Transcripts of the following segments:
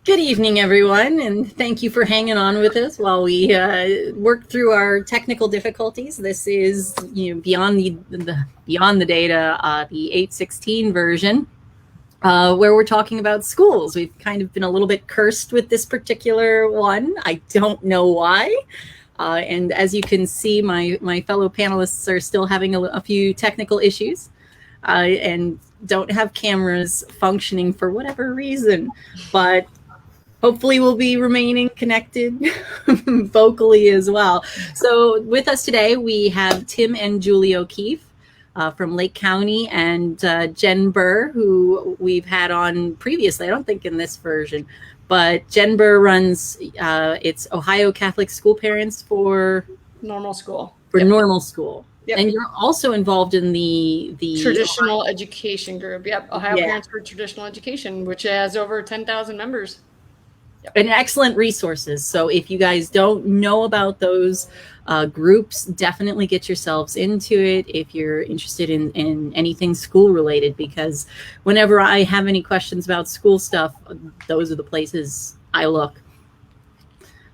Good evening, everyone, and thank you for hanging on with us while we work through our technical difficulties. This is, beyond the data, the 816 version, where we're talking about schools. We've kind of been a little bit cursed with this particular one. I don't know why. And as you can see, my fellow panelists are still having a few technical issues and don't have cameras functioning for whatever reason. But hopefully we'll be remaining connected vocally as well. So with us today, we have Tim and Julie O'Keefe from Lake County, and Jen Burr, who we've had on previously. I don't think in this version, but Jen Burr runs it's Ohio Catholic School Parents for Normal School. Normal School. Yep. And you're also involved in the Traditional Education Group. Yep. Ohio Parents for Traditional Education, which has over 10,000 members. Yep. And excellent resources. So if you guys don't know about those groups, definitely get yourselves into it if you're interested in anything school related, because whenever I have any questions about school stuff, those are the places I look.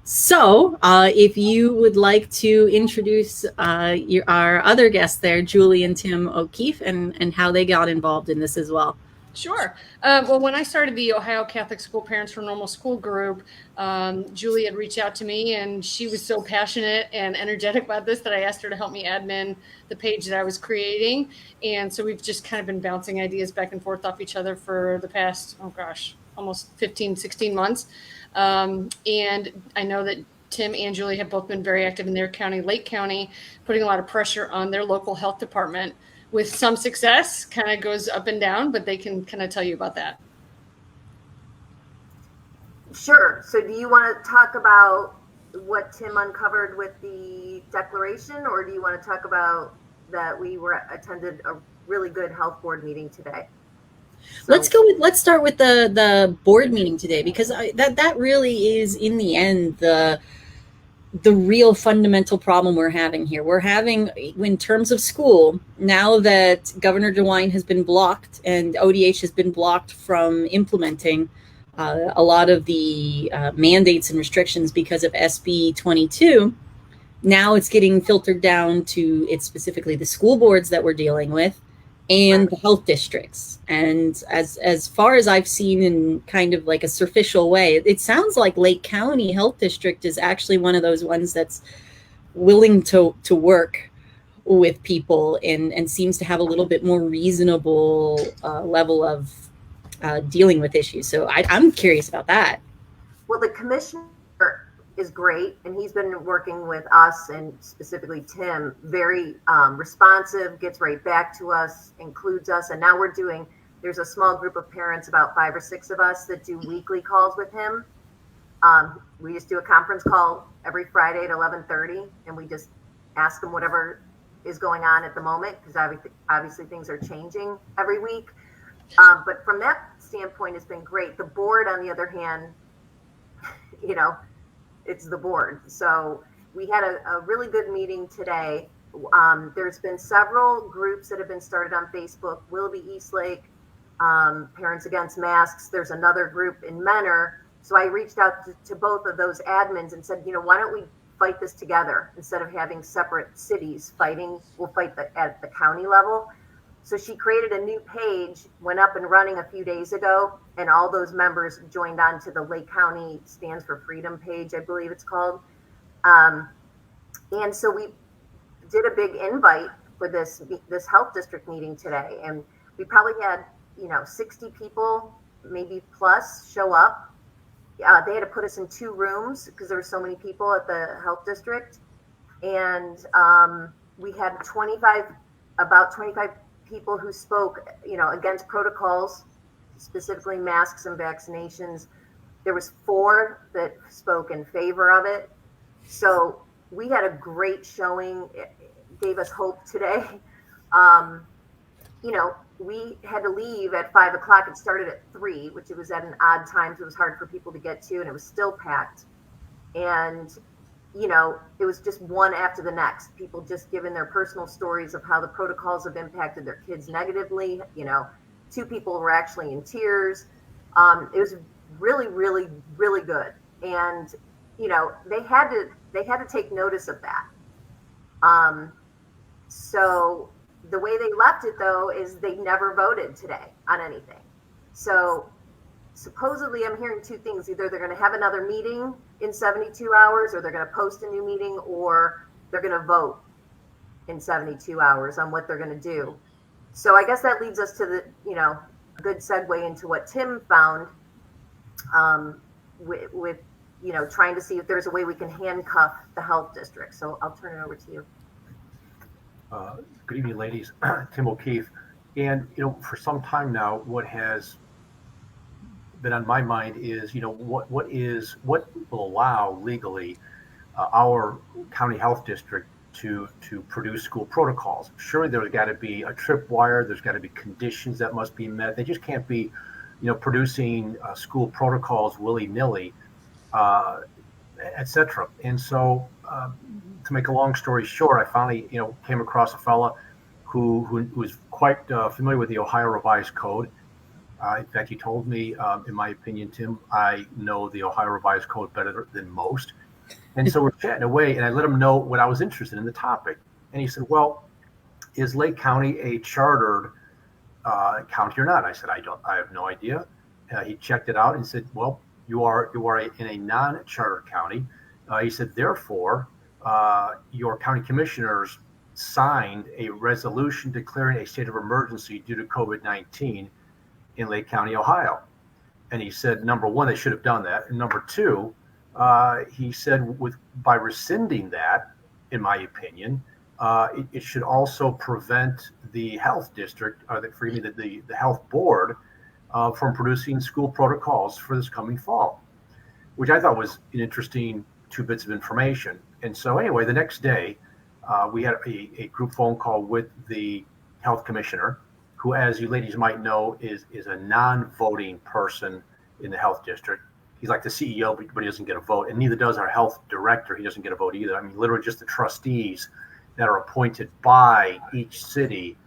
So if you would like to introduce our other guests there, Julie and Tim O'Keefe, and how they got involved in this as well. Sure. Well, when I started the Ohio Catholic School Parents for Normal School group, Julie had reached out to me, and she was so passionate and energetic about this that I asked her to help me admin the page that I was creating. And so we've just kind of been bouncing ideas back and forth off each other for the past, almost 15, 16 months. And I know that Tim and Julie have both been very active in their county, Lake County, putting a lot of pressure on their local health department. With some success, kind of goes up and down, but they can kind of tell you about that. Sure. So do you want to talk about what Tim uncovered with the declaration, or do you want to talk about that we attended a really good health board meeting today? So, let's start with the board meeting today, because that really is, in the end, the real fundamental problem we're having here. We're having, in terms of school, now that Governor DeWine has been blocked and ODH has been blocked from implementing a lot of the mandates and restrictions because of SB 22, now it's getting filtered down to it's specifically the school boards that we're dealing with and the health districts. And as far as I've seen in kind of like a superficial way, it sounds like Lake County Health District is actually one of those ones that's willing to work with people and seems to have a little bit more reasonable level of dealing with issues. So I'm curious about that. Well, the commissioner is great, and he's been working with us, and specifically Tim, very responsive, gets right back to us, includes us. And now there's a small group of parents, about 5 or 6 of us, that do weekly calls with him. We just do a conference call every Friday at 11:30, and we just ask them whatever is going on at the moment, because obviously things are changing every week. But from that standpoint, it's been great. The board, on the other hand, it's the board. So we had a really good meeting today. There's been several groups that have been started on Facebook, Willoughby Eastlake, Parents Against Masks. There's another group in Menor. So I reached out to both of those admins and said, why don't we fight this together instead of having separate cities fighting? We'll fight at the county level. So she created a new page, went up and running a few days ago, and all those members joined on to the Lake County Stands for Freedom page, I believe it's called. And so we did a big invite for this health district meeting today, and we probably had 60 people, maybe plus, show up. They had to put us in 2 rooms because there were so many people at the health district, and we had about 25 people who spoke, against protocols, specifically masks and vaccinations. There was 4 that spoke in favor of it. So we had a great showing. It gave us hope today. We had to leave at 5 o'clock. It started at 3, which it was at an odd time, so it was hard for people to get to, and it was still packed. And it was just one after the next. People just giving their personal stories of how the protocols have impacted their kids negatively. 2 people were actually in tears. It was really, really, really good. And, you know, they had to take notice of that. So the way they left it though is they never voted today on anything. So supposedly I'm hearing two things. Either they're going to have another meeting in 72 hours, or they're going to post a new meeting, or they're going to vote in 72 hours on what they're going to do. So I guess that leads us to the, you know, a good segue into what Tim found with, you know, trying to see if there's a way we can handcuff the health district. So I'll turn it over to you. Good evening, ladies. Tim O'Keefe. And, you know, for some time now, what has been on my mind is, you know, what will allow legally our county health district to produce school protocols. Surely there's got to be a tripwire. There's got to be conditions that must be met. They just can't be, you know, producing school protocols willy-nilly, etc. And so, to make a long story short, I finally, you know, came across a fella who was quite familiar with the Ohio Revised Code. In fact, he told me, in my opinion, Tim, I know the Ohio Revised Code better than most. And so we're chatting away, and I let him know what I was interested in the topic. And he said, "Well, is Lake County a chartered county or not?" I said, I have no idea. He checked it out and said, "Well, you are in a non-chartered county." He said, "Therefore, your county commissioners signed a resolution declaring a state of emergency due to COVID-19 in Lake County, Ohio." And he said, number one, they should have done that. And number two, he said, by rescinding that, in my opinion, it should also prevent the health district, the health board, from producing school protocols for this coming fall, which I thought was an interesting two bits of information. And so anyway, the next day, we had a group phone call with the health commissioner, who, as you ladies might know, is a non-voting person in the health district. He's like the CEO, but he doesn't get a vote, and neither does our health director. He doesn't get a vote either. I mean, literally just the trustees that are appointed by each city,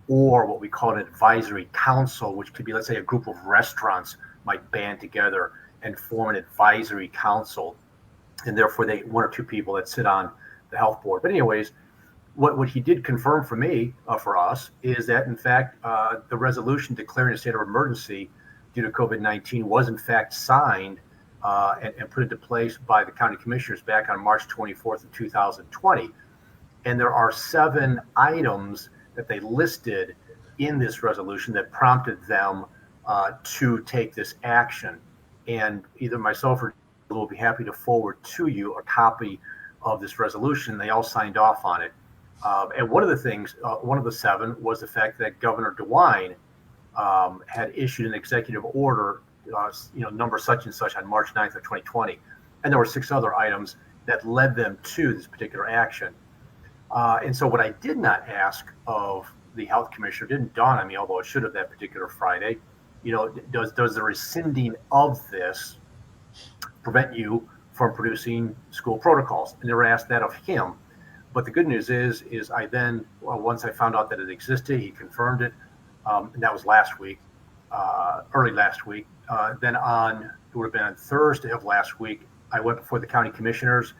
or what we call an advisory council, which could be, let's say, a group of restaurants might band together and form an advisory council, and therefore they one or two people that sit on the health board. But anyways, what he did confirm for me, for us, is that in fact the resolution declaring a state of emergency due to COVID-19 was in fact signed and put into place by the county commissioners back on March 24th of 2020. And there are 7 items that they listed in this resolution that prompted them to take this action. And either myself or will be happy to forward to you a copy of this resolution. They all signed off on it. And one of the things, one of the 7 was the fact that Governor DeWine had issued an executive order, number such and such on March 9th of 2020. And there were 6 other items that led them to this particular action. And so what I did not ask of the health commissioner, didn't dawn on me, although it should have that particular Friday, does the rescinding of this prevent you from producing school protocols? And they were asked that of him. But the good news is I then, once I found out that it existed, he confirmed it. And that was last week, early last week. Then it would have been on Thursday of last week, I went before the county commissioners.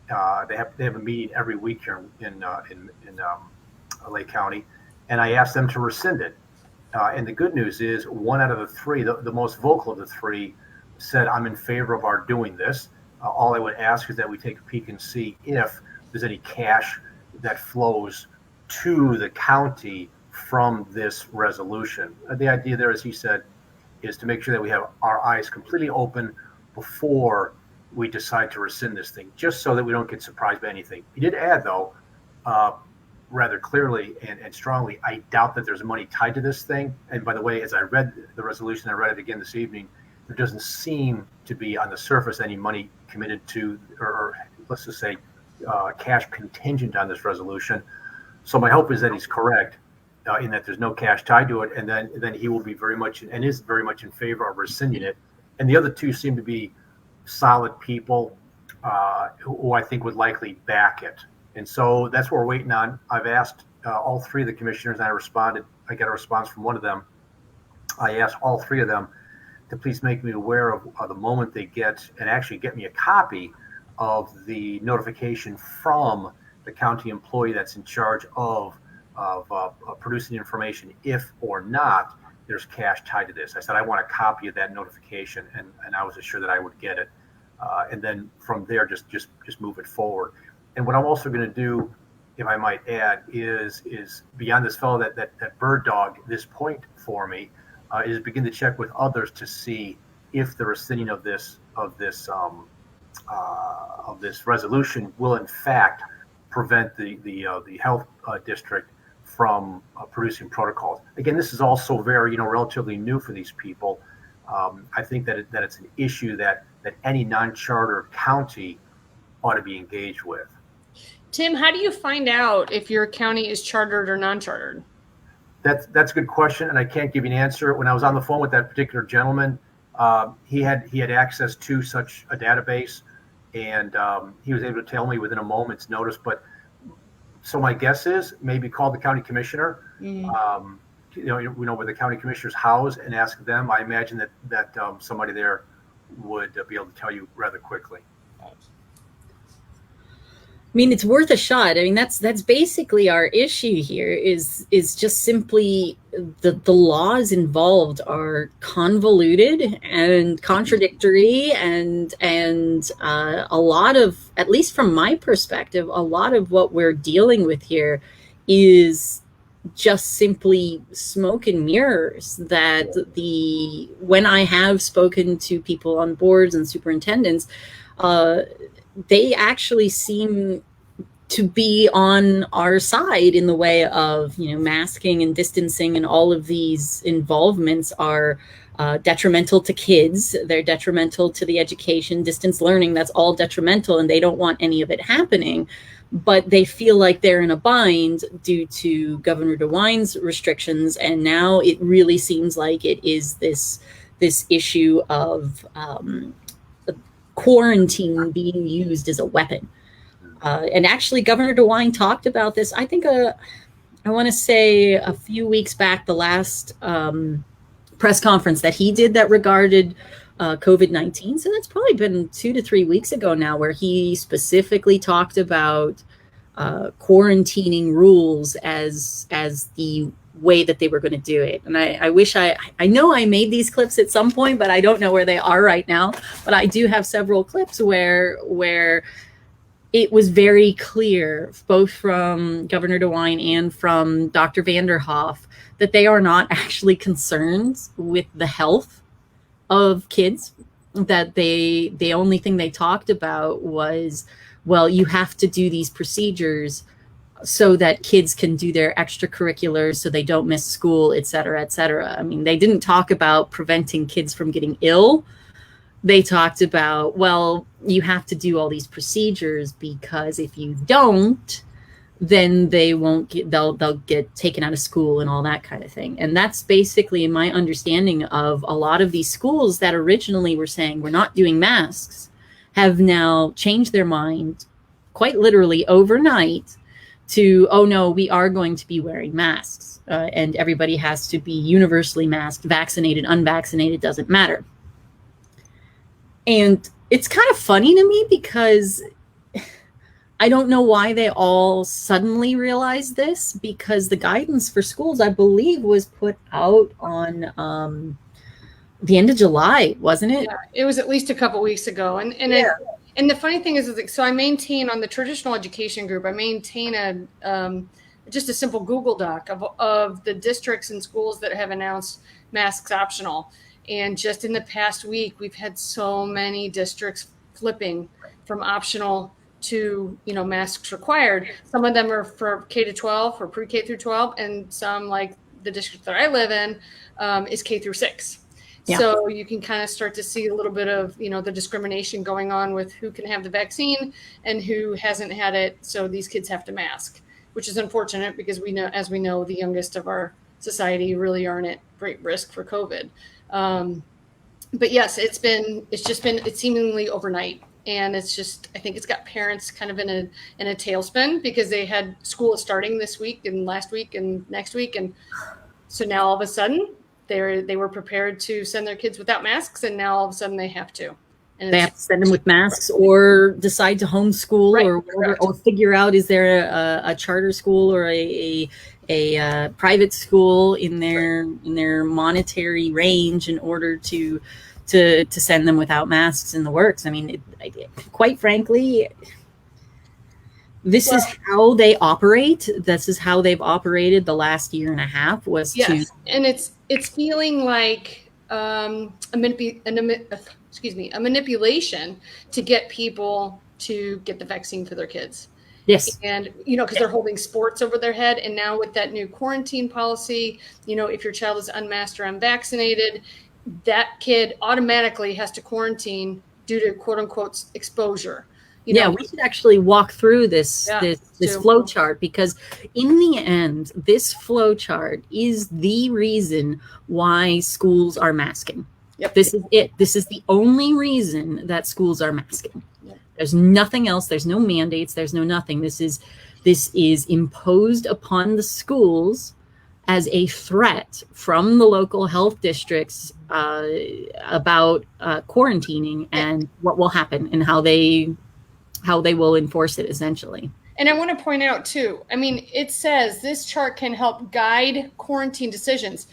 They have a meeting every week here in Lake County, and I asked them to rescind it. And the good news is 1 out of the 3, the most vocal of the 3, said, "I'm in favor of our doing this." All I would ask is that we take a peek and see if there's any cash that flows to the county from this resolution. The idea there, as he said, is to make sure that we have our eyes completely open before we decide to rescind this thing, just so that we don't get surprised by anything. He did add, though, rather clearly and strongly, I doubt that there's money tied to this thing. And by the way, as I read the resolution, I read it again this evening, there doesn't seem to be on the surface any money committed to, or let's just say cash contingent on this resolution. So my hope is that he's correct in that there's no cash tied to it, and then he will be very much and is very much in favor of rescinding it. And the other 2 seem to be solid people who I think would likely back it. And so that's what we're waiting on. I've asked all 3 of the commissioners, and I got a response from one of them. I asked all 3 of them to please make me aware of the moment they get and actually get me a copy of the notification from the county employee that's in charge of producing information, if or not there's cash tied to this. I said I want a copy of that notification, and I was assured that I would get it, and then from there just move it forward. And what I'm also going to do, if I might add, is beyond this fellow that bird dog this point for me, is begin to check with others to see if the rescinding of this resolution will in fact prevent the health district from producing protocols. Again, this is also very relatively new for these people. I think that it's an issue that any non-charter county ought to be engaged with. Tim, how do you find out if your county is chartered or non-chartered? That's a good question, and I can't give you an answer. When I was on the phone with that particular gentleman, he had access to such a database, and he was able to tell me within a moment's notice. But so my guess is maybe call the county commissioner, where the county commissioner's housed, and ask them. I imagine that somebody there would be able to tell you rather quickly. I mean, it's worth a shot. I mean, that's basically our issue here is just simply the laws involved are convoluted and contradictory, and a lot of, at least from my perspective, a lot of what we're dealing with here is just simply smoke and mirrors. That when I have spoken to people on boards and superintendents, they actually seem to be on our side in the way of, masking and distancing, and all of these involvements are detrimental to kids. They're detrimental to the education, distance learning. That's all detrimental, and they don't want any of it happening. But they feel like they're in a bind due to Governor DeWine's restrictions, and now it really seems like it is this issue of quarantine being used as a weapon. And actually, Governor DeWine talked about this, I think, I want to say a few weeks back, the last press conference that he did that regarded COVID-19. So that's probably been 2 to 3 weeks ago now, where he specifically talked about quarantining rules as the way that they were going to do it. And I wish I know I made these clips at some point, but I don't know where they are right now. But I do have several clips where it was very clear, both from Governor DeWine and from Dr. Vanderhoff, that they are not actually concerned with the health of kids. That the only thing they talked about was, well, you have to do these procedures so that kids can do their extracurriculars, so they don't miss school, et cetera, et cetera. I mean, they didn't talk about preventing kids from getting ill. They talked about, well, you have to do all these procedures because if you don't, then they'll get taken out of school and all that kind of thing. And that's basically my understanding of a lot of these schools that originally were saying we're not doing masks, have now changed their mind quite literally overnight to, oh no, we are going to be wearing masks, and everybody has to be universally masked, vaccinated, unvaccinated, doesn't matter. And it's kind of funny to me because I don't know why they all suddenly realized this, because the guidance for schools, I believe, was put out on the end of July, wasn't it? Yeah, it was at least a couple weeks ago. And the funny thing is so I maintain on the traditional education group, I maintain just a simple Google Doc of the districts and schools that have announced masks optional. And just in the past week, we've had so many districts flipping from optional to, masks required. Some of them are for K to 12, or pre-K through 12, and some, like the district that I live in, is K through 6. Yeah. So you can kind of start to see a little bit of, the discrimination going on with who can have the vaccine and who hasn't had it. So these kids have to mask, which is unfortunate because as we know, the youngest of our society really aren't at great risk for COVID. But yes, it's seemingly overnight. And it's just, I think it's got parents kind of in a tailspin because they had school starting this week and last week and next week. And so now all of a sudden They were prepared to send their kids without masks, and now all of a sudden they have to. And they have to send them with masks or decide to homeschool, right, or whatever, or figure out, is there a charter school or a private school in their monetary range in order to send them without masks in the works. I mean, quite frankly, this is how they operate. This is how they've operated the last year and a half. And it's feeling like a manipulation to get people to get the vaccine for their kids. Yes. And, because they're holding sports over their head. And now with that new quarantine policy, if your child is unmasked or unvaccinated, that kid automatically has to quarantine due to quote unquote exposure. We should actually walk through this flow chart, because in the end, this flow chart is the reason why schools are masking. Yep. This is it. This is the only reason that schools are masking. Yep. There's nothing else. There's no mandates. There's no nothing. This is imposed upon the schools as a threat from the local health districts about quarantining and what will happen and how they will enforce it, essentially. And I want to point out too, I mean, it says this chart can help guide quarantine decisions.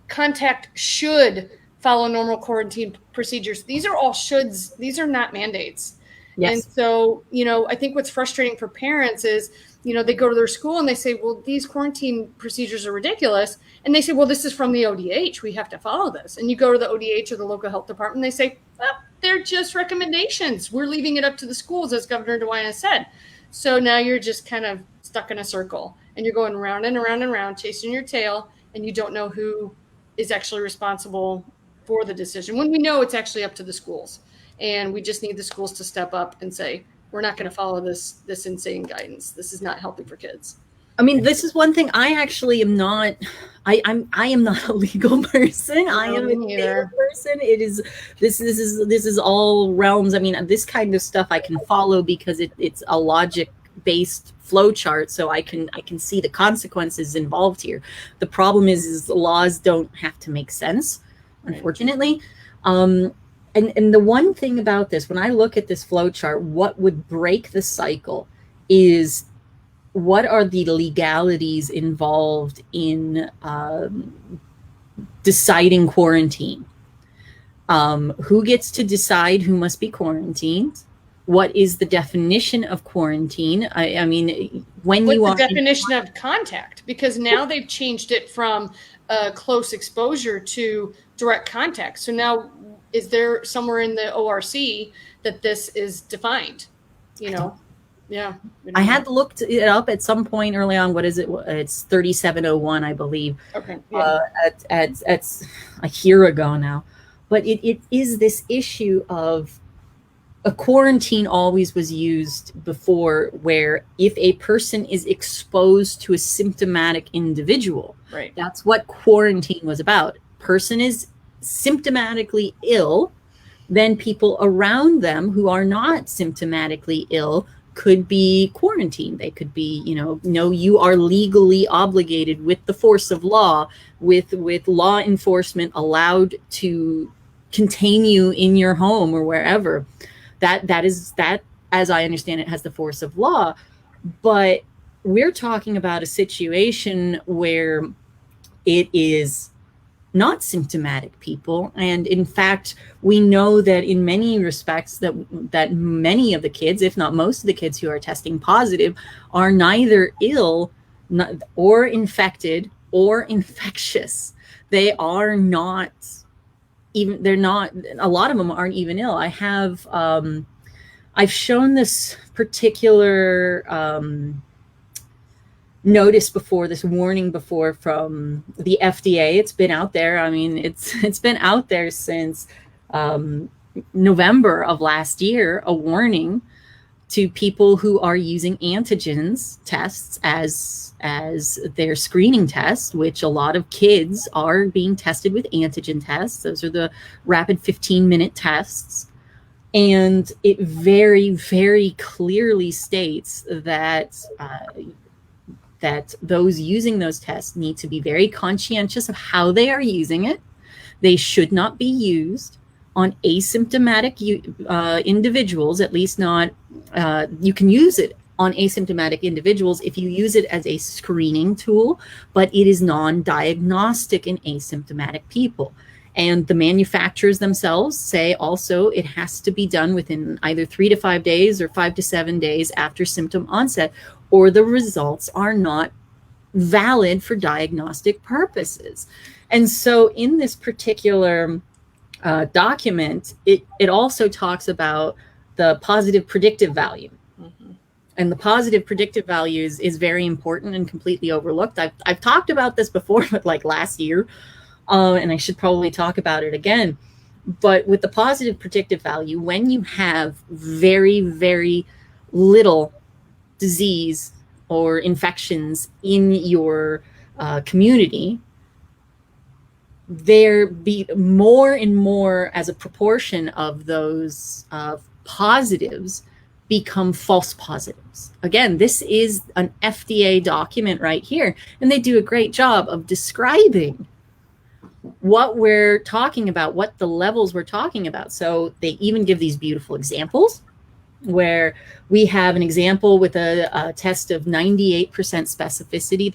Contact should follow normal quarantine procedures. These are all shoulds. These are not mandates. Yes. And so, I think what's frustrating for parents is, they go to their school and they say, well, these quarantine procedures are ridiculous. And they say, well, this is from the ODH. We have to follow this. And you go to the ODH or the local health department, and they say, well, they're just recommendations. We're leaving it up to the schools, as Governor DeWine said. So now you're just kind of stuck in a circle, and you're going round and around and around, chasing your tail, and you don't know who is actually responsible for the decision, when we know it's actually up to the schools. And we just need the schools to step up and say, we're not going to follow this insane guidance. This is not healthy for kids. I mean, this is one thing I actually am not. I am not a legal person. No, I am a me data person. This is all realms. I mean, this kind of stuff I can follow because it's a logic based flow chart, so I can see the consequences involved here. The problem is the laws don't have to make sense, unfortunately. And the one thing about this, when I look at this flow chart, what would break the cycle is, what are the legalities involved in deciding quarantine? Who gets to decide who must be quarantined? What is the definition of quarantine? I mean, what's the definition of contact? Because now they've changed it from close exposure to direct contact. So now, is there somewhere in the ORC that this is defined? Yeah. I had looked it up at some point early on. What is it? It's 3701, I believe. Okay. Yeah. At a year ago now. But it is this issue of a quarantine always was used before, where if a person is exposed to a symptomatic individual, right, that's what quarantine was about. Person is symptomatically ill, then people around them who are not symptomatically ill could be quarantined. They could be, you are legally obligated with the force of law, with law enforcement allowed to contain you in your home or wherever. That is, as I understand it, has the force of law. But we're talking about a situation where it is not symptomatic people, and in fact we know that in many respects that many of the kids, if not most of the kids who are testing positive, are neither ill or infected or infectious. They are not even, they're not, a lot of them aren't even ill. I've shown this particular notice before, this warning before, from the FDA. It's been out there. I mean, it's been out there since November of last year, a warning to people who are using antigens tests as their screening test, which a lot of kids are being tested with antigen tests. Those are the rapid 15-minute tests. And it very, very clearly states that that those using those tests need to be very conscientious of how they are using it. They should not be used on asymptomatic individuals, at least not, you can use it on asymptomatic individuals if you use it as a screening tool, but it is non-diagnostic in asymptomatic people. And the manufacturers themselves say also it has to be done within either 3 to 5 days or 5 to 7 days after symptom onset, or the results are not valid for diagnostic purposes. And so in this particular document, it also talks about the positive predictive value. Mm-hmm. And the positive predictive value is very important and completely overlooked. I've talked about this before, but like last year, and I should probably talk about it again. But with the positive predictive value, when you have very, very little disease or infections in your community, there be more and more as a proportion of those positives become false positives. Again, this is an FDA document right here, and they do a great job of describing what we're talking about, what the levels we're talking about. So they even give these beautiful examples where we have an example with a test of 98% specificity.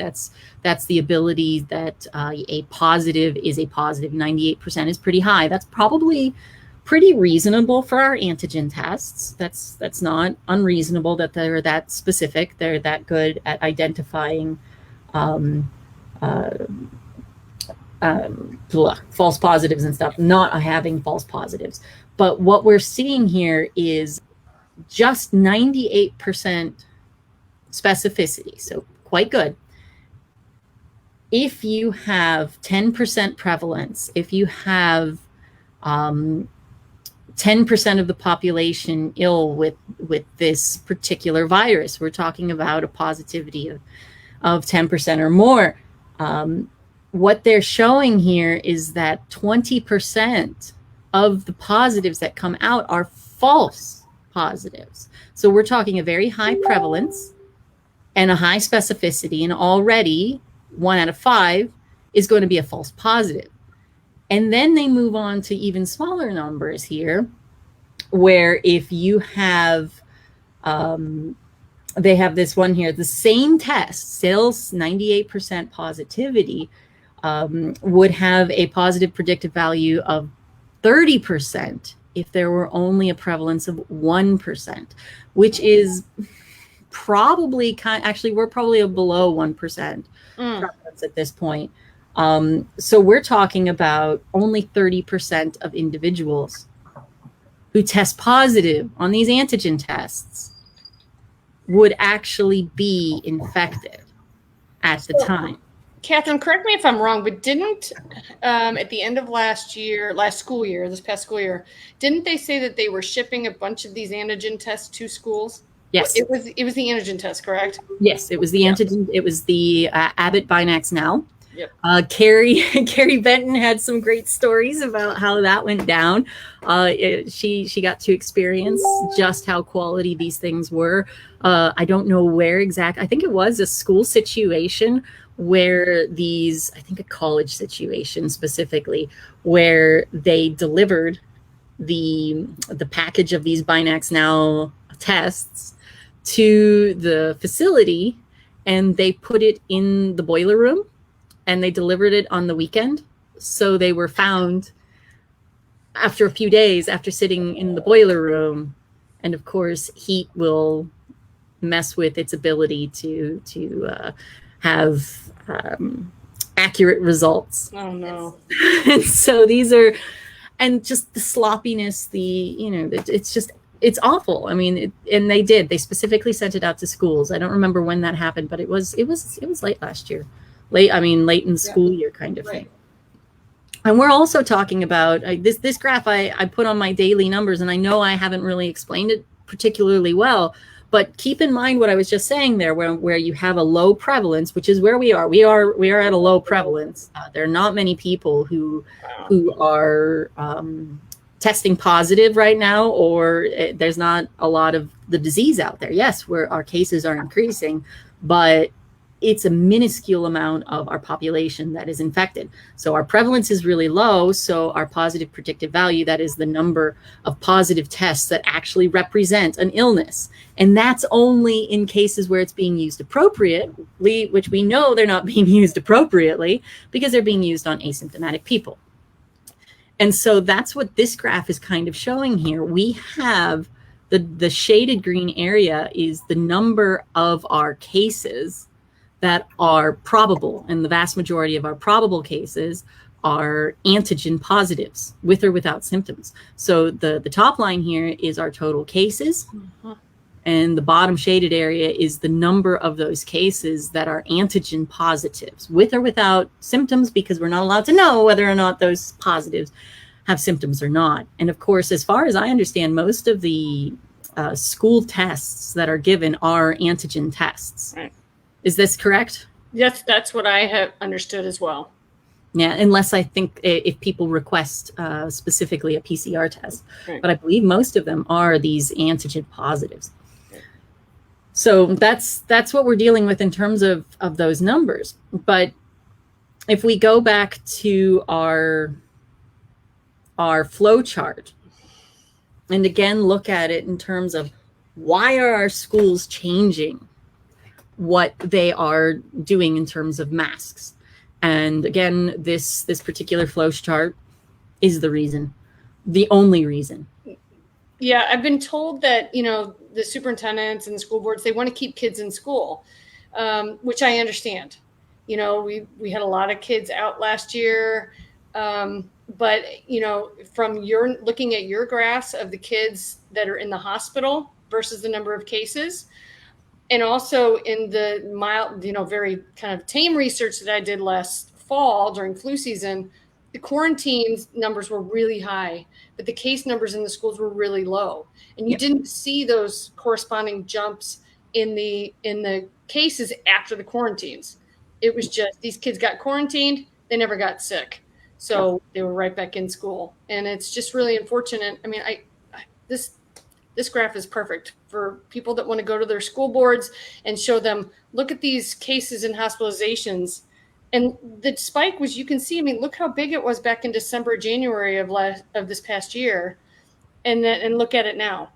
That's the ability that a positive is a positive. 98% is pretty high. That's probably pretty reasonable for our antigen tests. That's not unreasonable that they're that specific. They're that good at identifying false positives and stuff, not having false positives. But what we're seeing here is just 98% specificity, so quite good. If you have 10% prevalence, if you have 10% of the population ill with this particular virus, we're talking about a positivity of 10% or more. What they're showing here is that 20% of the positives that come out are false positives. So we're talking a very high prevalence and a high specificity, and already 1 out of 5 is going to be a false positive. And then they move on to even smaller numbers here, where if you have, they have this one here, the same test, sales 98% positivity, would have a positive predictive value of 30% if there were only a prevalence of 1%, which is probably actually we're probably below 1% prevalence at this point. So we're talking about only 30% of individuals who test positive on these antigen tests would actually be infected at the time. Catherine, correct me if I'm wrong, but didn't at the end of this past school year, didn't they say that they were shipping a bunch of these antigen tests to schools? Yes. It was the antigen test, correct? Yes, it was the antigen. It was the Abbott Binax Now. Yep. Carrie Benton had some great stories about how that went down. She got to experience just how quality these things were. I don't know where exact. I think it was a school situation where I think a college situation specifically, where they delivered the package of these Binax Now tests to the facility, and they put it in the boiler room, and they delivered it on the weekend. So they were found after a few days after sitting in the boiler room. And of course, heat will mess with its ability to have accurate results. Oh no. And so these are, and just the sloppiness, it's awful. I mean, and they specifically sent it out to schools. I don't remember when that happened, but it was late last year. Late in the school year kind of thing. And we're also talking about this graph I put on my daily numbers, and I know I haven't really explained it particularly well, but keep in mind what I was just saying there, where you have a low prevalence, which is where we are. We are at a low prevalence. There are not many people who are testing positive right now, or there's not a lot of the disease out there. Yes, our cases are increasing, but it's a minuscule amount of our population that is infected. So our prevalence is really low. So our positive predictive value, that is the number of positive tests that actually represent an illness. And that's only in cases where it's being used appropriately, which we know they're not being used appropriately because they're being used on asymptomatic people. And so that's what this graph is kind of showing here. We have the shaded green area is the number of our cases that are probable, and the vast majority of our probable cases are antigen positives with or without symptoms. So the top line here is our total cases, and the bottom shaded area is the number of those cases that are antigen positives with or without symptoms, because we're not allowed to know whether or not those positives have symptoms or not. And of course, as far as I understand, most of the school tests that are given are antigen tests. Right. Is this correct? Yes, that's what I have understood as well. Yeah, unless I think if people request specifically a PCR test. Right. But I believe most of them are these antigen positives. So that's what we're dealing with in terms of those numbers. But if we go back to our flow chart, and again look at it in terms of why are our schools changing what they are doing in terms of masks. And again, this particular flow chart is the reason, the only reason. Yeah, I've been told that, the superintendents and the school boards, they want to keep kids in school, which I understand. We had a lot of kids out last year. But, from looking at your graphs of the kids that are in the hospital versus the number of cases, and also in the mild, very kind of tame research that I did last fall during flu season, the quarantine numbers were really high, but the case numbers in the schools were really low. And you didn't see those corresponding jumps in the cases after the quarantines. It was just these kids got quarantined, they never got sick. So they were right back in school. And it's just really unfortunate. I mean, this graph is perfect for people that want to go to their school boards and show them, look at these cases and hospitalizations. And the spike was, you can see, look how big it was back in December, January of this past year. And look at it now.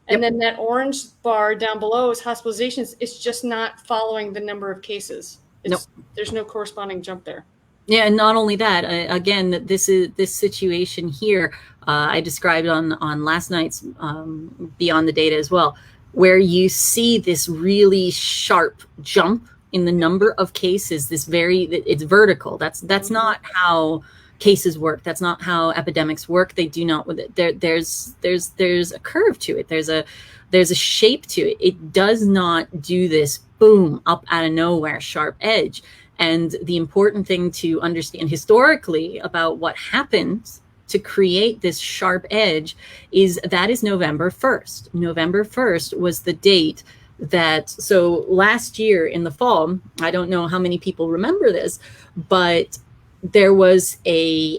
And then that orange bar down below is hospitalizations. It's just not following the number of cases. There's no corresponding jump there. Yeah, and not only that, again, this situation here, I described on last night's Beyond the Data as well, where you see this really sharp jump in the number of cases. It's vertical. That's not how cases work. That's not how epidemics work. They do not. There's a curve to it. There's a shape to it. It does not do this boom up out of nowhere sharp edge. And the important thing to understand historically about what happens to create this sharp edge is November 1st. November 1st was the date so last year in the fall, I don't know how many people remember this, but there was a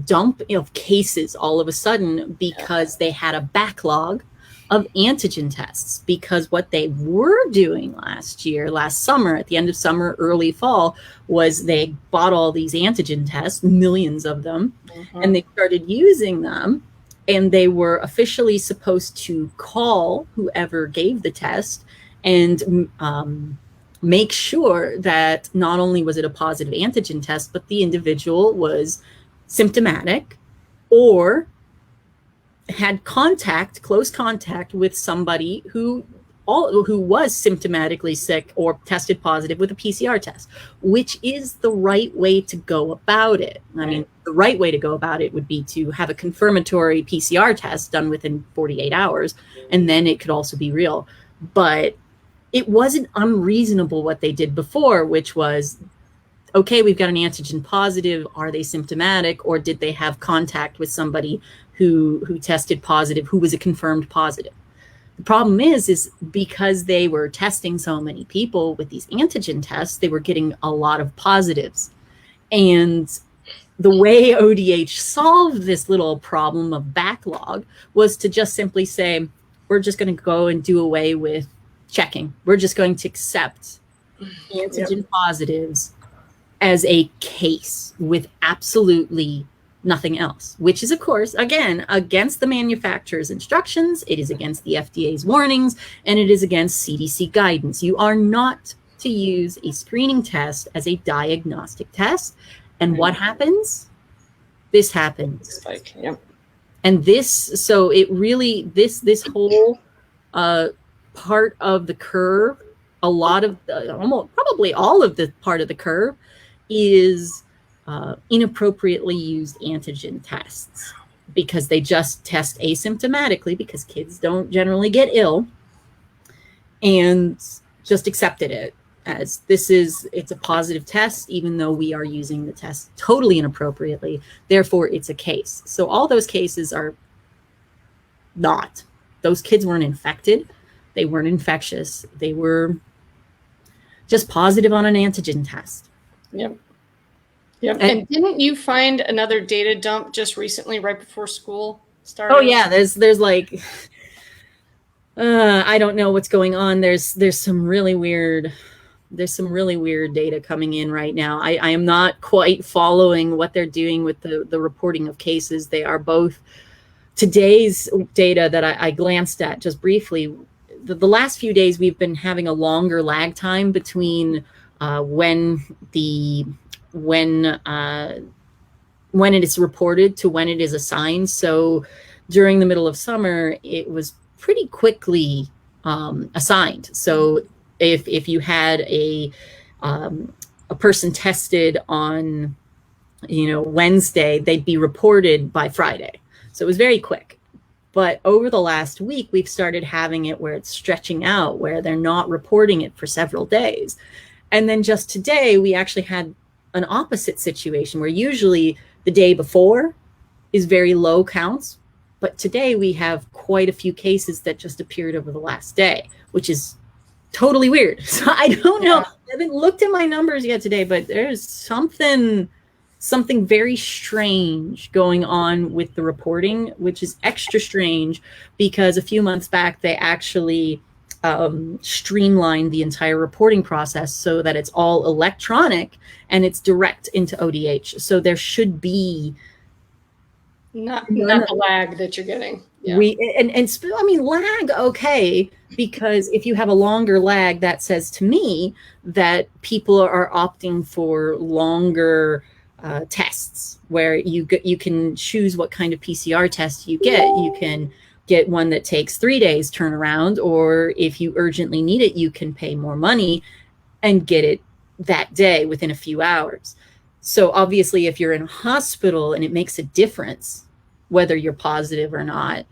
dump of cases all of a sudden because they had a backlog of antigen tests, because what they were doing last summer, at the end of summer, early fall, was they bought all these antigen tests, millions of them, and they started using them, and they were officially supposed to call whoever gave the test and make sure that not only was it a positive antigen test, but the individual was symptomatic or had close contact with somebody who was symptomatically sick or tested positive with a PCR test, which is the right way to go about it. I mean, the right way to go about it would be to have a confirmatory PCR test done within 48 hours, and then it could also be real. But it wasn't unreasonable what they did before, which was, okay, we've got an antigen positive. Are they symptomatic, or did they have contact with somebody who tested positive, who was a confirmed positive? The problem is because they were testing so many people with these antigen tests, they were getting a lot of positives. And the way ODH solved this little problem of backlog was to just simply say, we're just going to go and do away with checking. We're just going to accept antigen positives as a case with absolutely nothing else, which is, of course, again, against the manufacturer's instructions. It is against the FDA's warnings, and it is against CDC guidance. You are not to use a screening test as a diagnostic test. And what happens? This happens. Spike. Yep. And so it really, this whole part of the curve, a lot of, almost probably all of the part of the curve is inappropriately used antigen tests, because they just test asymptomatically, because kids don't generally get ill, and just accepted it as it's a positive test, even though we are using the test totally inappropriately. Therefore, it's a case. So all those cases are not. Those kids weren't infected. They weren't infectious. They were just positive on an antigen test. Yep. Yep. And didn't you find another data dump just recently, right before school started? Oh yeah, there's like, I don't know what's going on. There's some really weird data coming in right now. I am not quite following what they're doing with the reporting of cases. They are both today's data that I glanced at just briefly. The last few days we've been having a longer lag time between when it is reported to when it is assigned. So during the middle of summer, it was pretty quickly assigned. So if you had a person tested on, Wednesday, they'd be reported by Friday. So it was very quick. But over the last week, we've started having it where it's stretching out, where they're not reporting it for several days. And then just today, we actually had an opposite situation where usually the day before is very low counts, but today we have quite a few cases that just appeared over the last day, which is totally weird. So I don't know. I haven't looked at my numbers yet today, but there's something very strange going on with the reporting, which is extra strange because a few months back they actually streamlined the entire reporting process so that it's all electronic and it's direct into ODH. So there should be not the lag that you're getting. Yeah. Lag, okay, because if you have a longer lag, that says to me that people are opting for longer tests, where you can choose what kind of PCR test you get. You can get one that takes 3 days turnaround, or if you urgently need it, you can pay more money and get it that day within a few hours. So obviously, if you're in a hospital and it makes a difference whether you're positive or not,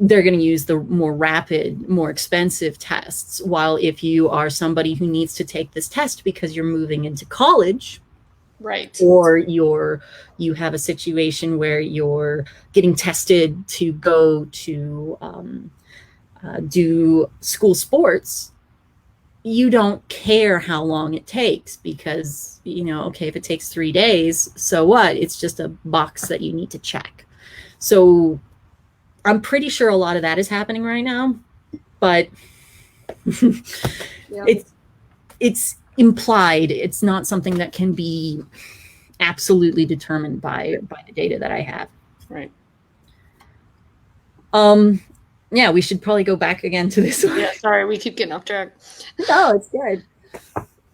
they're going to use the more rapid, more expensive tests. While if you are somebody who needs to take this test because you're moving into college, right, or you have a situation where you're getting tested to go to do school sports, you don't care how long it takes because, okay, if it takes 3 days, so what? It's just a box that you need to check. So I'm pretty sure a lot of that is happening right now, but it's implied. It's not something that can be absolutely determined by the data that I have. Right. Yeah, we should probably go back again to this one. Yeah, sorry, we keep getting off track. No, it's good.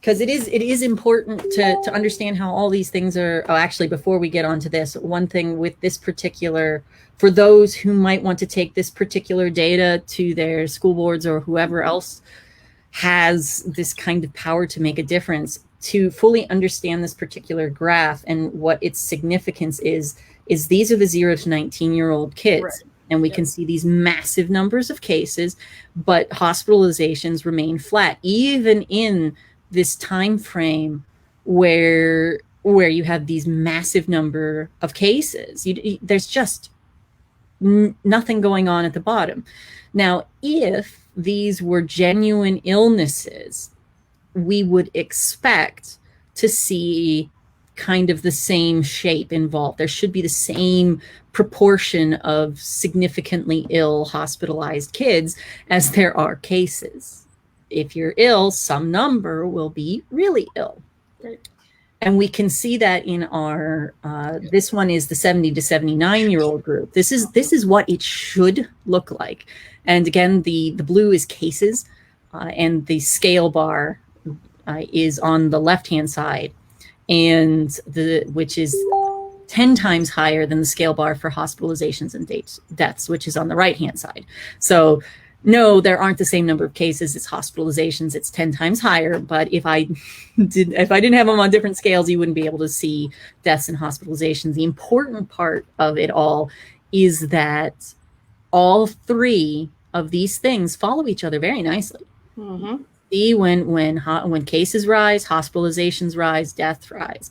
Because it is important to understand how all these things are. Oh, actually, before we get on to this, one thing with this particular, for those who might want to take this particular data to their school boards or whoever else has this kind of power to make a difference, to fully understand this particular graph and what its significance is these are the 0 to 19-year-old kids. Right. And we can see these massive numbers of cases, but hospitalizations remain flat, even in this time frame where you have these massive number of cases. There's just nothing going on at the bottom. Now, if these were genuine illnesses, we would expect to see kind of the same shape involved. There should be the same proportion of significantly ill hospitalized kids as there are cases. if you're ill, some number will be really ill. Right. And we can see that in our, this one is the 70 to 79-year-old group. This is what it should look like. And again, the blue is cases, and the scale bar is on the left-hand side, and which is 10 times higher than the scale bar for hospitalizations and deaths, which is on the right-hand side. So no, there aren't the same number of cases. It's hospitalizations. It's 10 times higher. But if I didn't have them on different scales, you wouldn't be able to see deaths and hospitalizations. The important part of it all is that all three of these things follow each other very nicely. Mm-hmm. See, when cases rise, hospitalizations rise, deaths rise,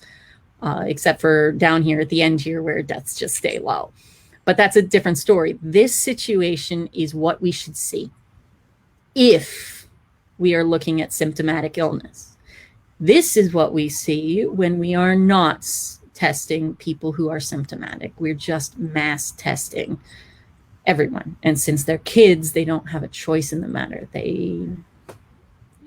except for down here at the end here where deaths just stay low. But that's a different story. This situation is what we should see if we are looking at symptomatic illness. This is what we see when we are not testing people who are symptomatic. We're just mass testing everyone. And since they're kids, they don't have a choice in the matter.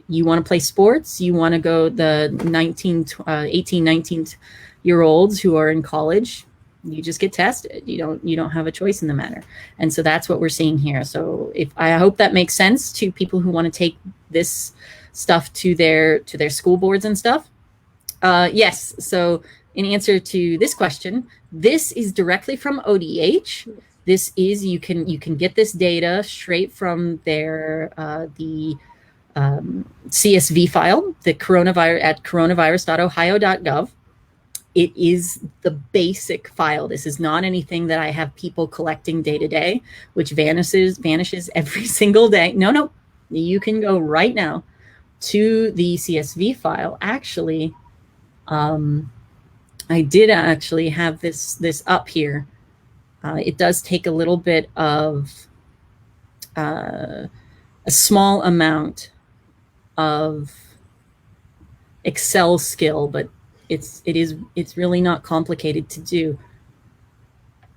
You want to play sports, you want to go the 18, 19-year-olds who are in college, you just get tested. You don't have a choice in the matter. And so that's what we're seeing here. So I hope that makes sense to people who want to take this stuff to their school boards and stuff. Yes. So in answer to this question, this is directly from ODH. This is, you can get this data straight from their, the CSV file, the coronavirus at coronavirus.ohio.gov. It is the basic file. This is not anything that I have people collecting day to day, which vanishes every single day. No, you can go right now to the CSV file. Actually, I did actually have this up here. It does take a little bit of a small amount of Excel skill, but it's really not complicated to do.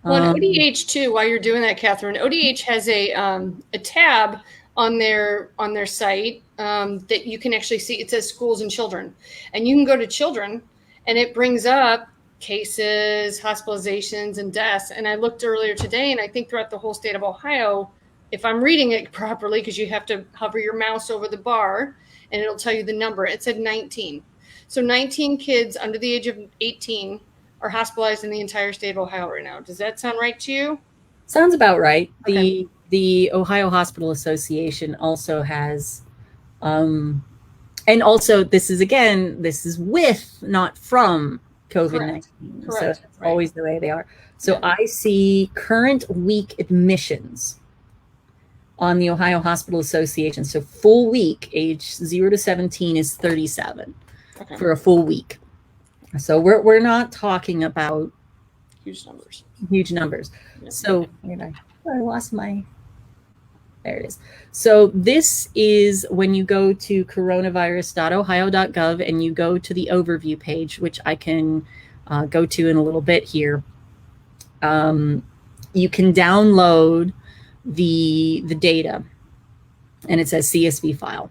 Well, ODH too, while you're doing that, Catherine, ODH has a tab on their site that you can actually see. It says schools and children, and you can go to children, and it brings up cases, hospitalizations, and deaths. And I looked earlier today, and I think throughout the whole state of Ohio, if I'm reading it properly, because you have to hover your mouse over the bar, and it'll tell you the number. It said 19. So 19 kids under the age of 18 are hospitalized in the entire state of Ohio right now. Does that sound right to you? Sounds about right. Okay. The Ohio Hospital Association also has, and also this is with, not from COVID-19. Correct. So it's always the way they are. So yeah. I see current week admissions on the Ohio Hospital Association. So full week, age 0 to 17 is 37 for a full week. So we're not talking about huge numbers. Yeah. So I lost my, there it is. So this is when you go to coronavirus.ohio.gov and you go to the overview page, which I can go to in a little bit here. You can download the data, and it says CSV file.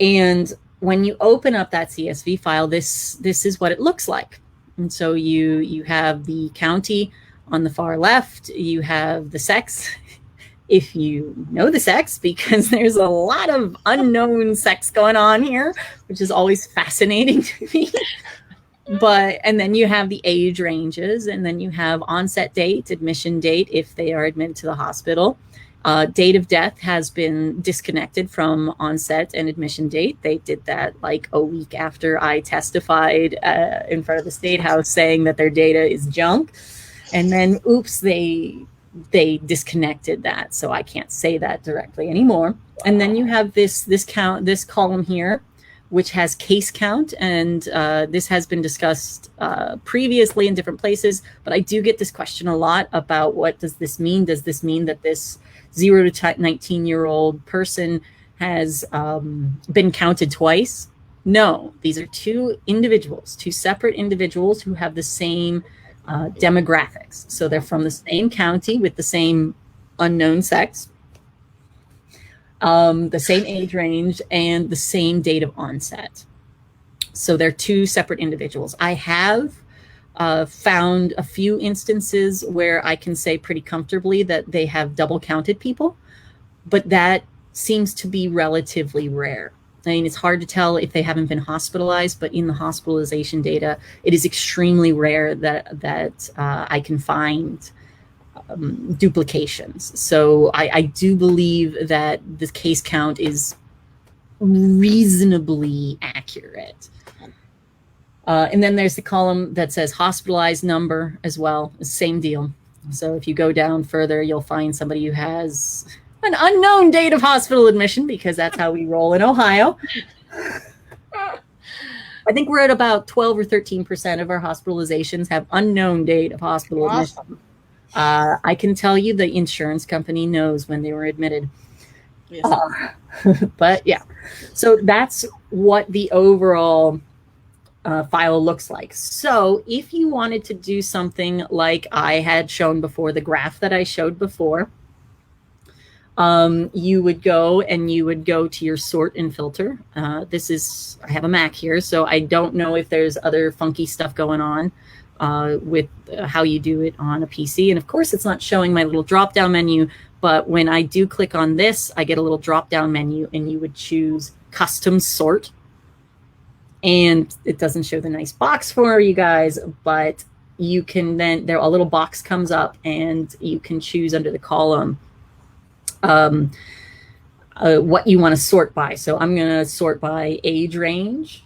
And when you open up that CSV file, this is what it looks like. And so you have the county on the far left, you have the sex, if you know the sex, because there's a lot of unknown sex going on here, which is always fascinating to me. And then you have the age ranges, and then you have onset date, admission date, if they are admitted to the hospital. Date of death has been disconnected from onset and admission date. They did that like a week after I testified in front of the State House saying that their data is junk. And then, oops, they disconnected that. So I can't say that directly anymore. And then you have this column here, which has case count. And this has been discussed previously in different places. But I do get this question a lot about, what does this mean? Does this mean that this 0 to 19-year-old person has been counted twice? No, these are two separate individuals who have the same demographics. So they're from the same county with the same unknown sex. the same age range, and the same date of onset. So they're two separate individuals. I have found a few instances where I can say pretty comfortably that they have double counted people, but that seems to be relatively rare. I mean, it's hard to tell if they haven't been hospitalized, but in the hospitalization data, it is extremely rare that I can find duplications. So I do believe that the case count is reasonably accurate. And then there's the column that says hospitalized number as well. Same deal. So if you go down further, you'll find somebody who has an unknown date of hospital admission, because that's how we roll in Ohio. I think we're at about 12 or 13% of our hospitalizations have unknown date of hospital admission. I can tell you the insurance company knows when they were admitted. Yes. But yeah, so that's what the overall file looks like. So if you wanted to do something like I had shown before, the graph that I showed before, you would go to your sort and filter. I have a Mac here, so I don't know if there's other funky stuff going on with how you do it on a PC. And of course, it's not showing my little drop-down menu, but when I do click on this, I get a little drop-down menu, and you would choose custom sort. And it doesn't show the nice box for you guys, but you can then, a little box comes up, and you can choose under the column what you want to sort by. So I'm going to sort by age range,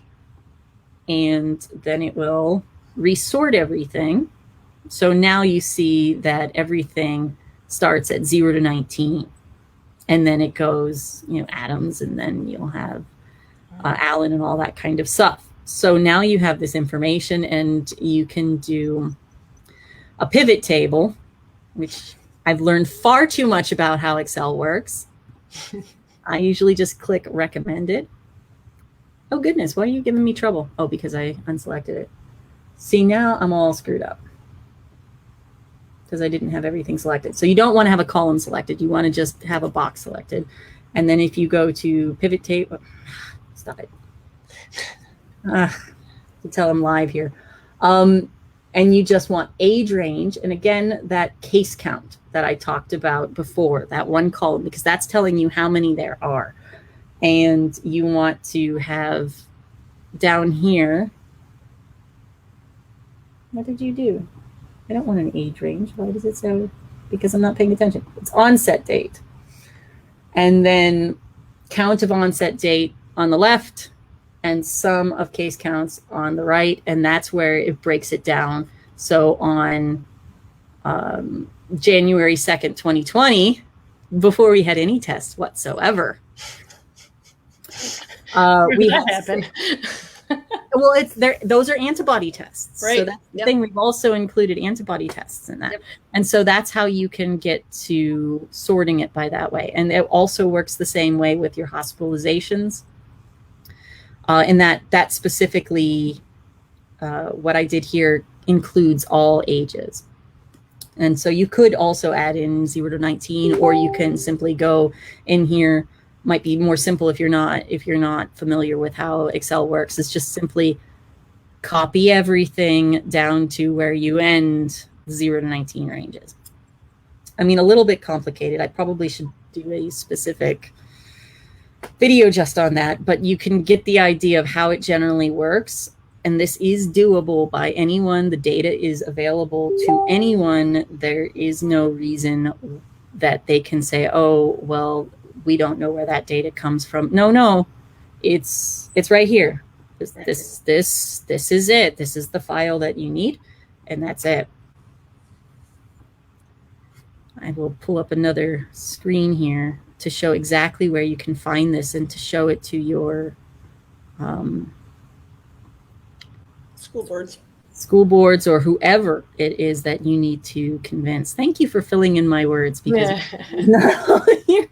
and then it will resort everything. So now you see that everything starts at 0 to 19, and then it goes, Adams, and then you'll have Allen and all that kind of stuff. So now you have this information, and you can do a pivot table, which I've learned far too much about how Excel works. I usually just click recommended. Oh goodness, why are you giving me trouble? Oh, because I unselected it. See, now I'm all screwed up because I didn't have everything selected. So you don't want to have a column selected. You want to just have a box selected. And then if you go to pivot table, stop it. To tell I'm live here. And you just want age range. And again, that case count that I talked about before, that one column, because that's telling you how many there are. And you want to have down here, what did you do? I don't want an age range. Why does it say? Because I'm not paying attention. It's onset date. And then count of onset date on the left, and sum of case counts on the right. And that's where it breaks it down. So on January 2nd, 2020, before we had any tests whatsoever, we had happened. Well, it's there. Those are antibody tests, right? So that's the thing. We've also included antibody tests in that, and so that's how you can get to sorting it by that way. And it also works the same way with your hospitalizations. And that specifically, what I did here includes all ages. And so you could also add in 0 to 19, or you can simply go in here. Might be more simple if you're not familiar with how Excel works. It's just simply copy everything down to where you end 0 to 19 ranges. I mean, a little bit complicated. I probably should do a specific video just on that, but you can get the idea of how it generally works. And this is doable by anyone. The data is available to anyone. There is no reason that they can say, oh, well, we don't know where that data comes from. No, it's right here. This is it. This is the file that you need, and that's it. I will pull up another screen here to show exactly where you can find this, and to show it to your school boards or whoever it is that you need to convince. Thank you for filling in my words, because it's not all here.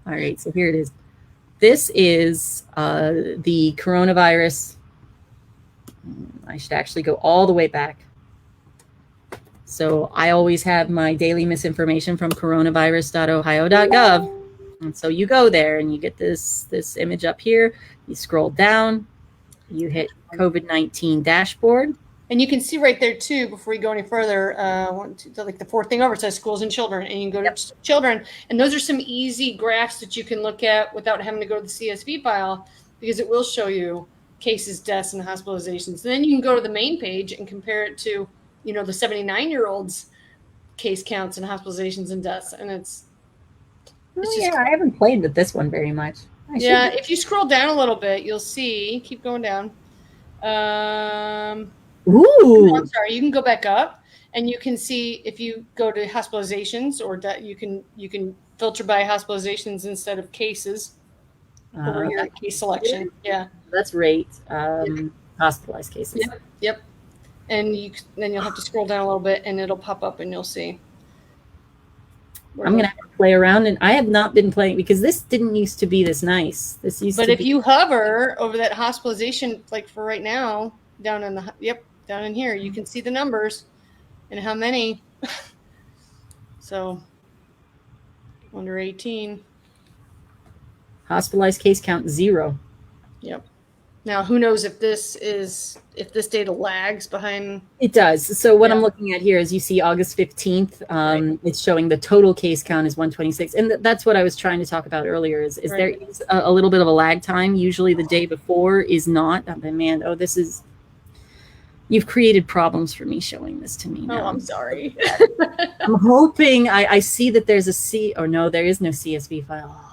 All right, so here it is. This is the coronavirus. I should actually go all the way back. So I always have my daily misinformation from coronavirus.ohio.gov. And so you go there and you get this image up here. You scroll down, you hit COVID-19 dashboard. And you can see right there too, before you go any further, like the fourth thing over, it says schools and children, and you can go to children. And those are some easy graphs that you can look at without having to go to the CSV file, because it will show you cases, deaths, and hospitalizations. And then you can go to the main page and compare it to, the 79-year-olds case counts and hospitalizations and deaths. And it's just, I haven't played with this one very much. If you scroll down a little bit, you'll see, keep going down. Ooh. I'm sorry, you can go back up and you can see if you go to hospitalizations or you can filter by hospitalizations instead of cases. Over here at case selection. Yeah. That's rate. Hospitalized cases. Yep. And then you'll have to scroll down a little bit and it'll pop up and you'll see. I'm gonna have to play around, and I have not been playing because this didn't used to be this nice. This used But if you hover over that hospitalization, like for right now, down in here, you can see the numbers and how many. So under 18. Hospitalized case count 0. Yep. Now, who knows if this data lags behind? It does. So what I'm looking at here is you see August 15th. It's showing the total case count is 126. And that's what I was trying to talk about earlier is there is a little bit of a lag time. Usually the day before is not. You've created problems for me showing this to me now. Oh, I'm sorry. I'm hoping I see that there's there is no CSV file.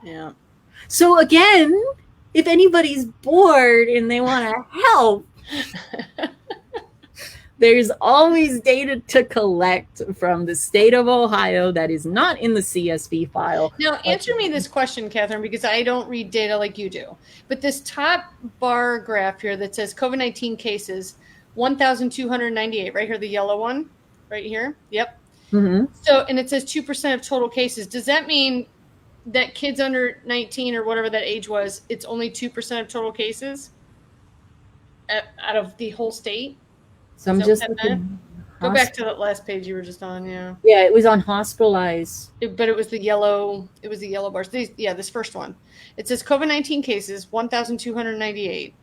Yeah. So again, if anybody's bored and they want to help, there's always data to collect from the state of Ohio that is not in the CSV file. Now, answer me this question, Catherine, because I don't read data like you do. But this top bar graph here that says COVID-19 cases, 1,298, right here, the yellow one, right here. Yep. Mm-hmm. So, and it says 2% of total cases. Does that mean that kids under 19 or whatever that age was, it's only 2% of total cases out of the whole state? So I'm just looking. Go back to that last page you were just on. Yeah, it was on hospitalized. But it was the yellow. It was the yellow bars. This first one. It says COVID-19 cases 1,298,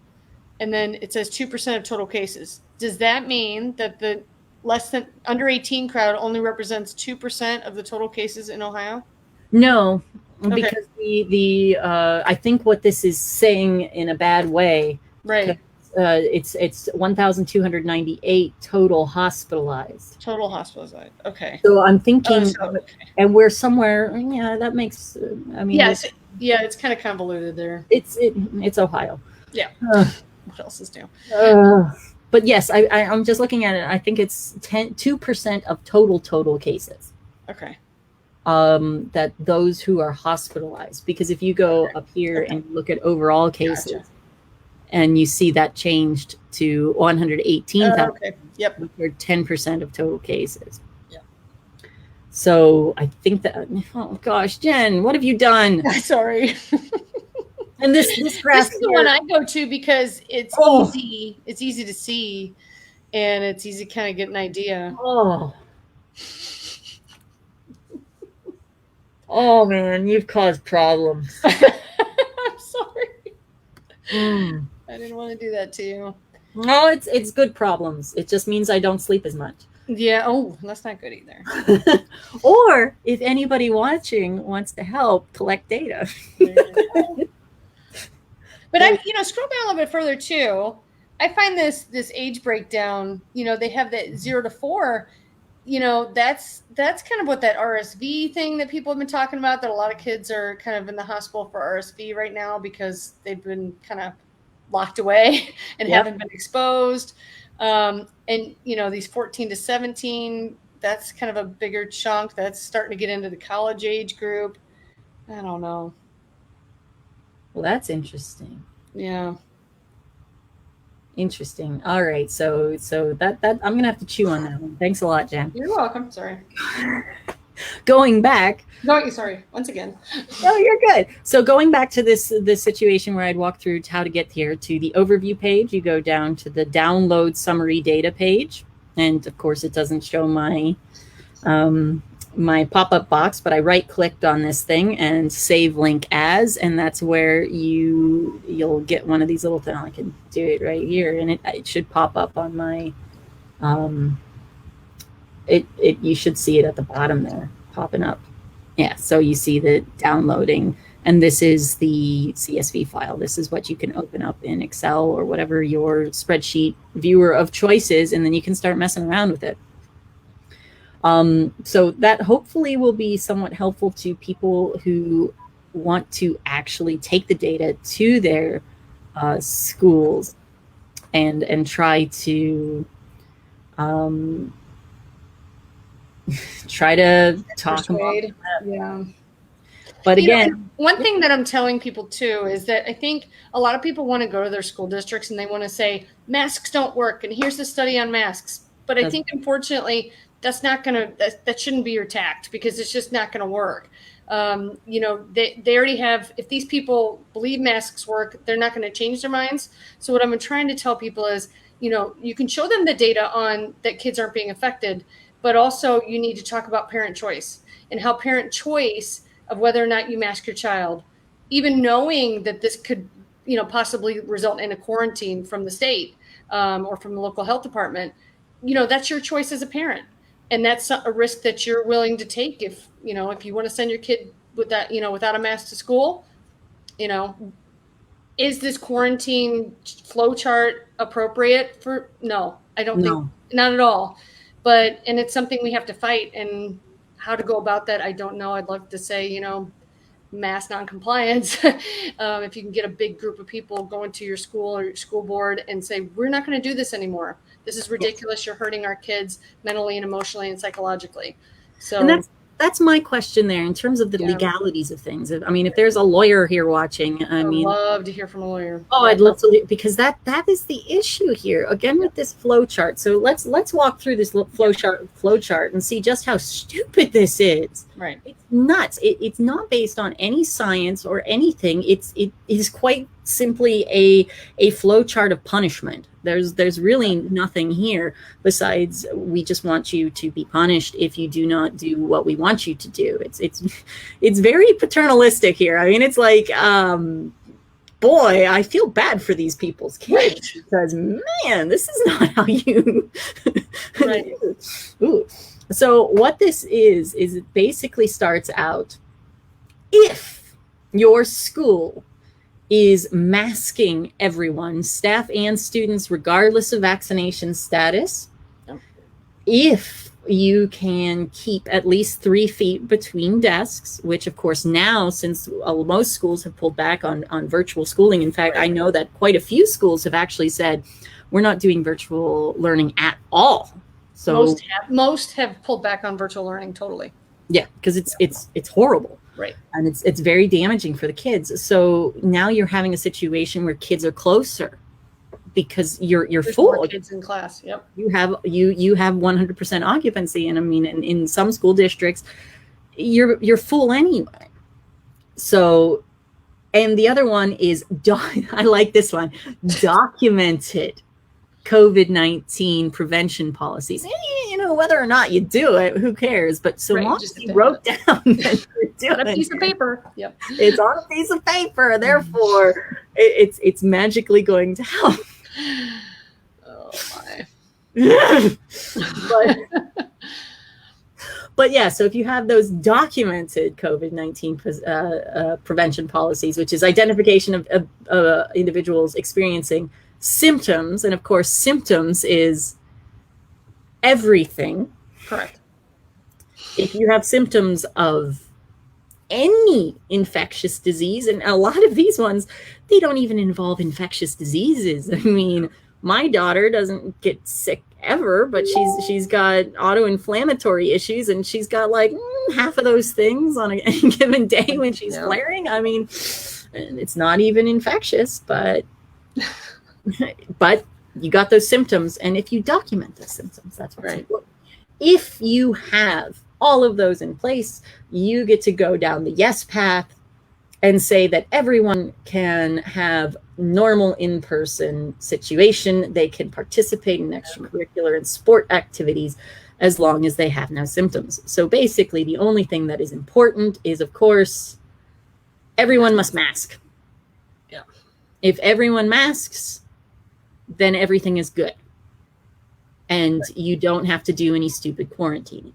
and then it says 2% of total cases. Does that mean that the less than under 18 crowd only represents 2% of the total cases in Ohio? No, because the I think what this is saying in a bad way. Right. It's 1,298 total hospitalized. Total hospitalized. Okay. So I'm thinking, and we're somewhere. Yeah, that makes. It's kind of convoluted there. It's Ohio. Yeah. What else is new? But yes, I'm just looking at it. I think it's 2% of total cases. Okay. That those who are hospitalized, because if you go up here and look at overall cases. Gotcha. And you see that changed to 118,000, Yep. or 10% of total cases. Yeah. So I think that, oh gosh, Jen, what have you done? Sorry. And this graph is the one I go to because it's easy. It's easy to see, and it's easy to kind of get an idea. Oh man, you've caused problems. I'm sorry. I didn't want to do that to you. No, it's good problems. It just means I don't sleep as much. Yeah. Oh, that's not good either. Or if anybody watching wants to help collect data. But scroll down a little bit further too. I find this age breakdown. They have that 0 to 4. That's kind of what that RSV thing that people have been talking about. That a lot of kids are kind of in the hospital for RSV right now because they've been kind of locked away and haven't been exposed. And these 14 to 17, that's kind of a bigger chunk. That's starting to get into the college age group. I don't know. Well, that's interesting. Yeah. Interesting. All right. So that I'm gonna have to chew on that one. Thanks a lot, Jen. You're welcome. Sorry. Going back. No, sorry. Once again. No, you're good. So going back to this situation where I'd walk through how to get here to the overview page, you go down to the download summary data page, and of course it doesn't show my my pop-up box, but I right-clicked on this thing and save link as, and that's where you'll get one of these little things. I can do it right here, and it should pop up on my you should see it at the bottom there popping up. Yeah, so you see the downloading, and this is the CSV file. This is what you can open up in Excel or whatever your spreadsheet viewer of choice is, and then you can start messing around with it. So that hopefully will be somewhat helpful to people who want to actually take the data to their schools and try to talk Persuade. Yeah. But again, one thing that I'm telling people too is that I think a lot of people want to go to their school districts and they want to say masks don't work, and here's the study on masks. But I think unfortunately that's not going to, that shouldn't be your tact, because it's just not going to work. You know, they already have, if these people believe masks work, they're not going to change their minds. So what I'm trying to tell people is, you know, you can show them the data on that kids aren't being affected, but also you need to talk about parent choice and how parent choice of whether or not you mask your child, even knowing that this could, you know, possibly result in a quarantine from the state or from the local health department, you know, that's your choice as a parent. And that's a risk that you're willing to take if, you know, if you want to send your kid with that, you know, without a mask to school. You know, is this quarantine flow chart appropriate for? No, I don't think, not at all. But, and it's something we have to fight, and how to go about that, I don't know. I'd love to say, you know, mass noncompliance. If you can get a big group of people going to your school or your school board and say, we're not going to do this anymore. This is ridiculous. You're hurting our kids mentally and emotionally and psychologically. So, and that's my question there in terms of the legalities of things. I mean, if there's a lawyer here watching, I'd love to hear from a lawyer. Oh, I'd love to, because that is the issue here again with this flow chart. So let's walk through this flow chart and see just how stupid this is. Right. It's nuts. It's not based on any science or anything. It is quite simply a flow chart of punishment. There's really nothing here besides we just want you to be punished if you do not do what we want you to do. It's very paternalistic here. I mean, it's like, boy, I feel bad for these people's kids because, man, this is not how you. Right. Ooh. So what this is it basically starts out, if your school is masking everyone, staff and students, regardless of vaccination status, if you can keep at least 3 feet between desks, which of course now, since most schools have pulled back on virtual schooling. In fact, I know that quite a few schools have actually said, we're not doing virtual learning at all. So most have pulled back on virtual learning totally. Yeah, because it's horrible. Right. And it's very damaging for the kids. So now you're having a situation where kids are closer because you're full. More kids in class. Yep. You have 100% occupancy, and I mean, in some school districts, you're full anyway. So, and the other one is I like this one, documented COVID-19 prevention policies. You know, whether or not you do it, who cares? But so long as you wrote down that you're doing on a piece of paper. Yep. It's on a piece of paper. Therefore, it's magically going to help. Oh my. But yeah, so if you have those documented COVID-19 prevention policies, which is identification of individuals experiencing symptoms, and of course symptoms is everything. Correct. If you have symptoms of any infectious disease, and a lot of these ones, they don't even involve infectious diseases. I mean, my daughter doesn't get sick ever, but she's got autoinflammatory issues, and she's got like half of those things on any given day when she's flaring. I mean, it's not even infectious, but you got those symptoms, and if you document those symptoms, that's what's important. If you have all of those in place, you get to go down the yes path and say that everyone can have normal in-person situation. They can participate in extracurricular and sport activities, as long as they have no symptoms. So basically, the only thing that is important is, of course, everyone must mask. Yeah. If everyone masks, then everything is good. And you don't have to do any stupid quarantining.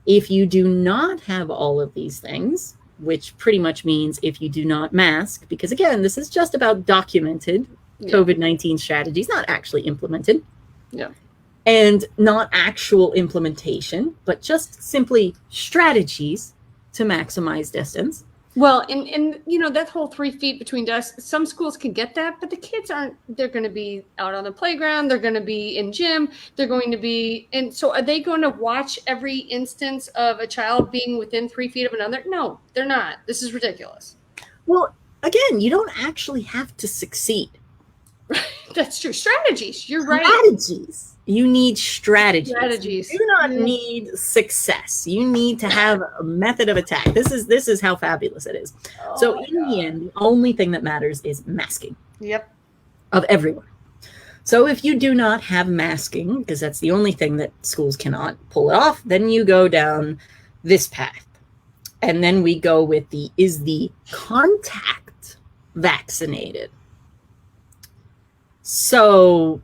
If you do not have all of these things, which pretty much means if you do not mask, because again, this is just about documented COVID-19 strategies, not actually implemented. Yeah. And not actual implementation, but just simply strategies to maximize distance. Well, and you know, that whole 3 feet between desks, some schools can get that, but the kids aren't. They're going to be out on the playground. They're going to be in gym. They're going to be, and so are they going to watch every instance of a child being within 3 feet of another? No, they're not. This is ridiculous. Well, again, you don't actually have to succeed. That's true. Strategies. You're right. Strategies. You need strategies. You do not need success. You need to have a method of attack. This is how fabulous it is. So in the end, the only thing that matters is masking. Yep. Of everyone. So if you do not have masking, because that's the only thing that schools cannot pull it off, then you go down this path. And then we go with is the contact vaccinated? So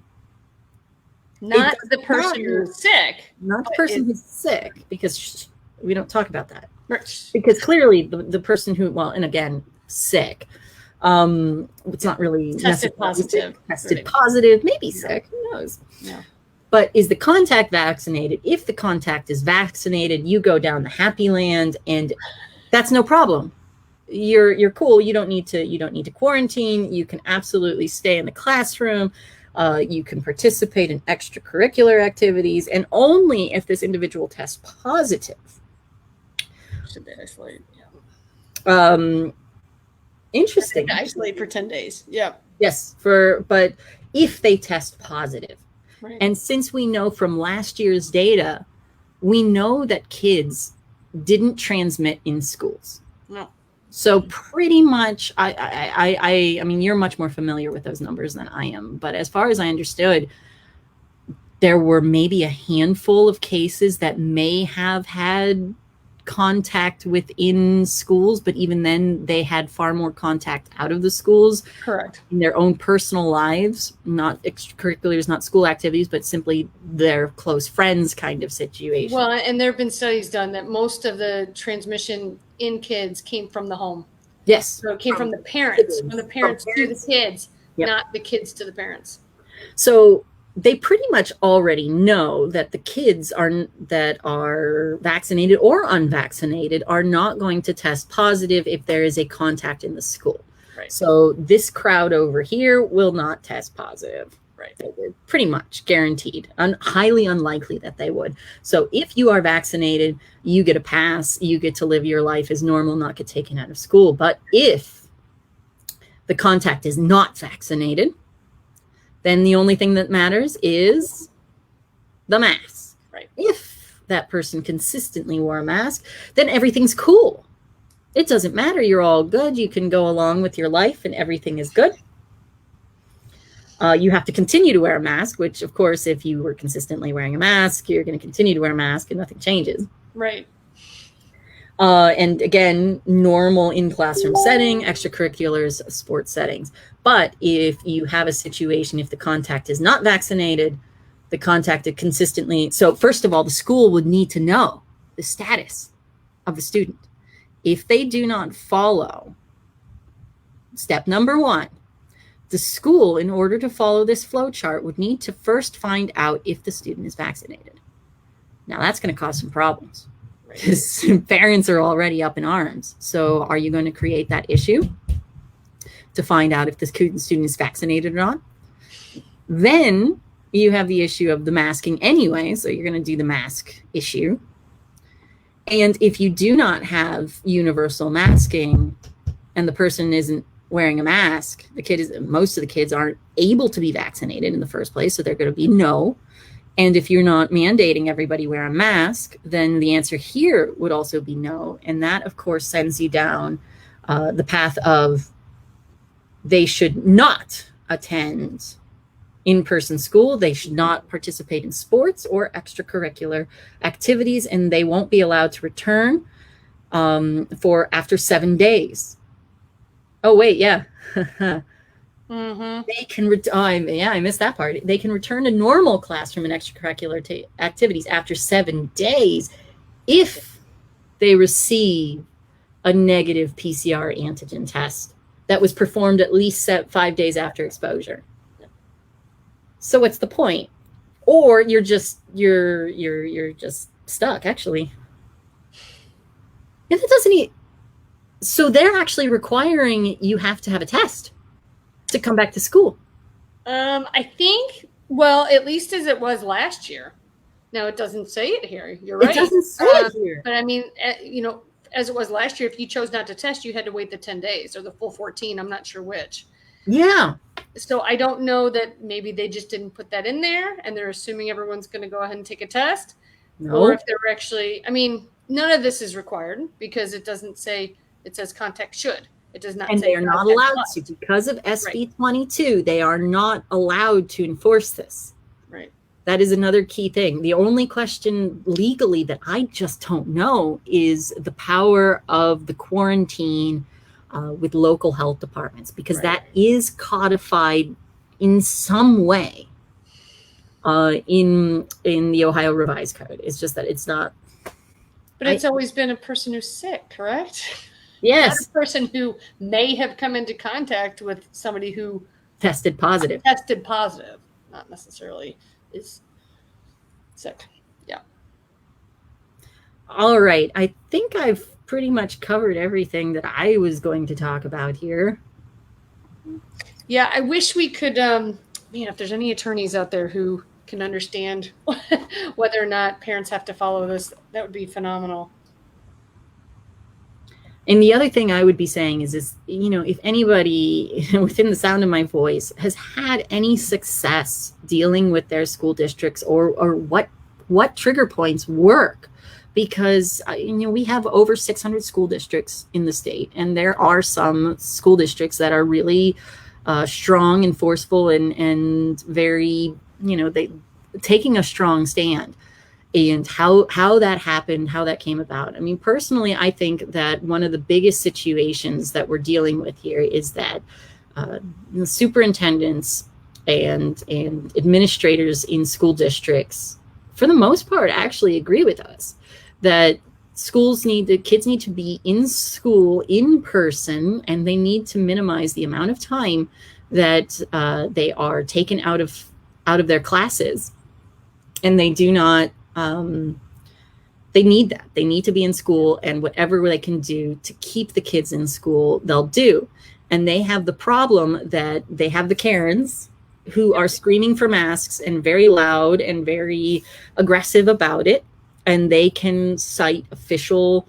not the person who's sick. Not the person who's sick, because we don't talk about that. Right. Because clearly the person who, well, and again, sick, it's not really tested positive. Tested positive, maybe sick, who knows? Yeah. But is the contact vaccinated? If the contact is vaccinated, you go down the happy land, and that's no problem. You're cool. You don't need to quarantine. You can absolutely stay in the classroom. You can participate in extracurricular activities, and only if this individual tests positive should they isolate. Yeah. Interesting. Isolate for 10 days. Yeah. Yes, but if they test positive, right. And since we know from last year's data, we know that kids didn't transmit in schools. No. So pretty much, I mean, you're much more familiar with those numbers than I am. But as far as I understood, there were maybe a handful of cases that may have had contact within schools, but even then they had far more contact out of the schools. Correct. In their own personal lives, not extracurriculars, not school activities, but simply their close friends kind of situation. Well, and there have been studies done that most of the transmission in kids came from the home. Yes. So it came from the parents, to the kids, yep. Not the kids to the parents. So they pretty much already know that the kids that are vaccinated or unvaccinated are not going to test positive if there is a contact in the school. Right. So this crowd over here will not test positive. Right. They're pretty much guaranteed. Highly unlikely that they would. So if you are vaccinated, you get a pass. You get to live your life as normal, not get taken out of school. But if the contact is not vaccinated, then the only thing that matters is the mask. Right. If that person consistently wore a mask, then everything's cool. It doesn't matter. You're all good. You can go along with your life and everything is good. You have to continue to wear a mask, which, of course, if you were consistently wearing a mask, you're going to continue to wear a mask and nothing changes. Right. And again, normal in-classroom setting, extracurriculars, sports settings. But if you have a situation, if the contact is not vaccinated, the contacted consistently. So first of all, the school would need to know the status of the student. If they do not follow step number 1, the school, in order to follow this flow chart, would need to first find out if the student is vaccinated. Now that's going to cause some problems. Because parents are already up in arms. So are you going to create that issue to find out if the student is vaccinated or not? Then you have the issue of the masking anyway. So you're going to do the mask issue. And if you do not have universal masking and the person isn't wearing a mask, most of the kids aren't able to be vaccinated in the first place. So they're going to be no. And if you're not mandating everybody wear a mask, then the answer here would also be no. And that, of course, sends you down the path of they should not attend in-person school. They should not participate in sports or extracurricular activities, and they won't be allowed to return for after 7 days. Oh, wait, yeah. Mm-hmm. They can, I missed that part. They can return to normal classroom and extracurricular activities after 7 days if they receive a negative PCR antigen test that was performed at least 5 days after exposure. So what's the point? Or you're just stuck, actually. And that doesn't so they're actually requiring you have to have a test to come back to school. I think, well, at least as it was last year. Now, it doesn't say it here. You're right. It doesn't say it here. But I mean, as it was last year, if you chose not to test, you had to wait the 10 days or the full 14. I'm not sure which. Yeah. So I don't know that maybe they just didn't put that in there and they're assuming everyone's going to go ahead and take a test. No. Or if they're actually, I mean, none of this is required because it doesn't say, it says contact should. It does not and say they are not allowed must. to. Because of SB 22, they are not allowed to enforce this. Right. That is another key thing. The only question legally that I just don't know is the power of the quarantine with local health departments, because Right. that is codified in some way in the Ohio Revised Code. It's just that it's not. But it's always been a person who's sick, correct? Yes. Not a person who may have come into contact with somebody who tested positive. Not necessarily is sick. Yeah. All right. I think I've pretty much covered everything that I was going to talk about here. Yeah, I wish we could, if there's any attorneys out there who can understand whether or not parents have to follow this, that would be phenomenal. And the other thing I would be saying is, if anybody within the sound of my voice has had any success dealing with their school districts or what trigger points work, because, we have over 600 school districts in the state, and there are some school districts that are really strong and forceful and very, they taking a strong stand. And how that happened, how that came about. I mean, personally, I think that one of the biggest situations that we're dealing with here is that the superintendents and administrators in school districts, for the most part, actually agree with us that kids need to be in school in person, and they need to minimize the amount of time that they are taken out of their classes, and they do not. They need that. They need to be in school, and whatever they can do to keep the kids in school, they'll do. And they have the problem that they have the Karens who are screaming for masks and very loud and very aggressive about it. And they can cite official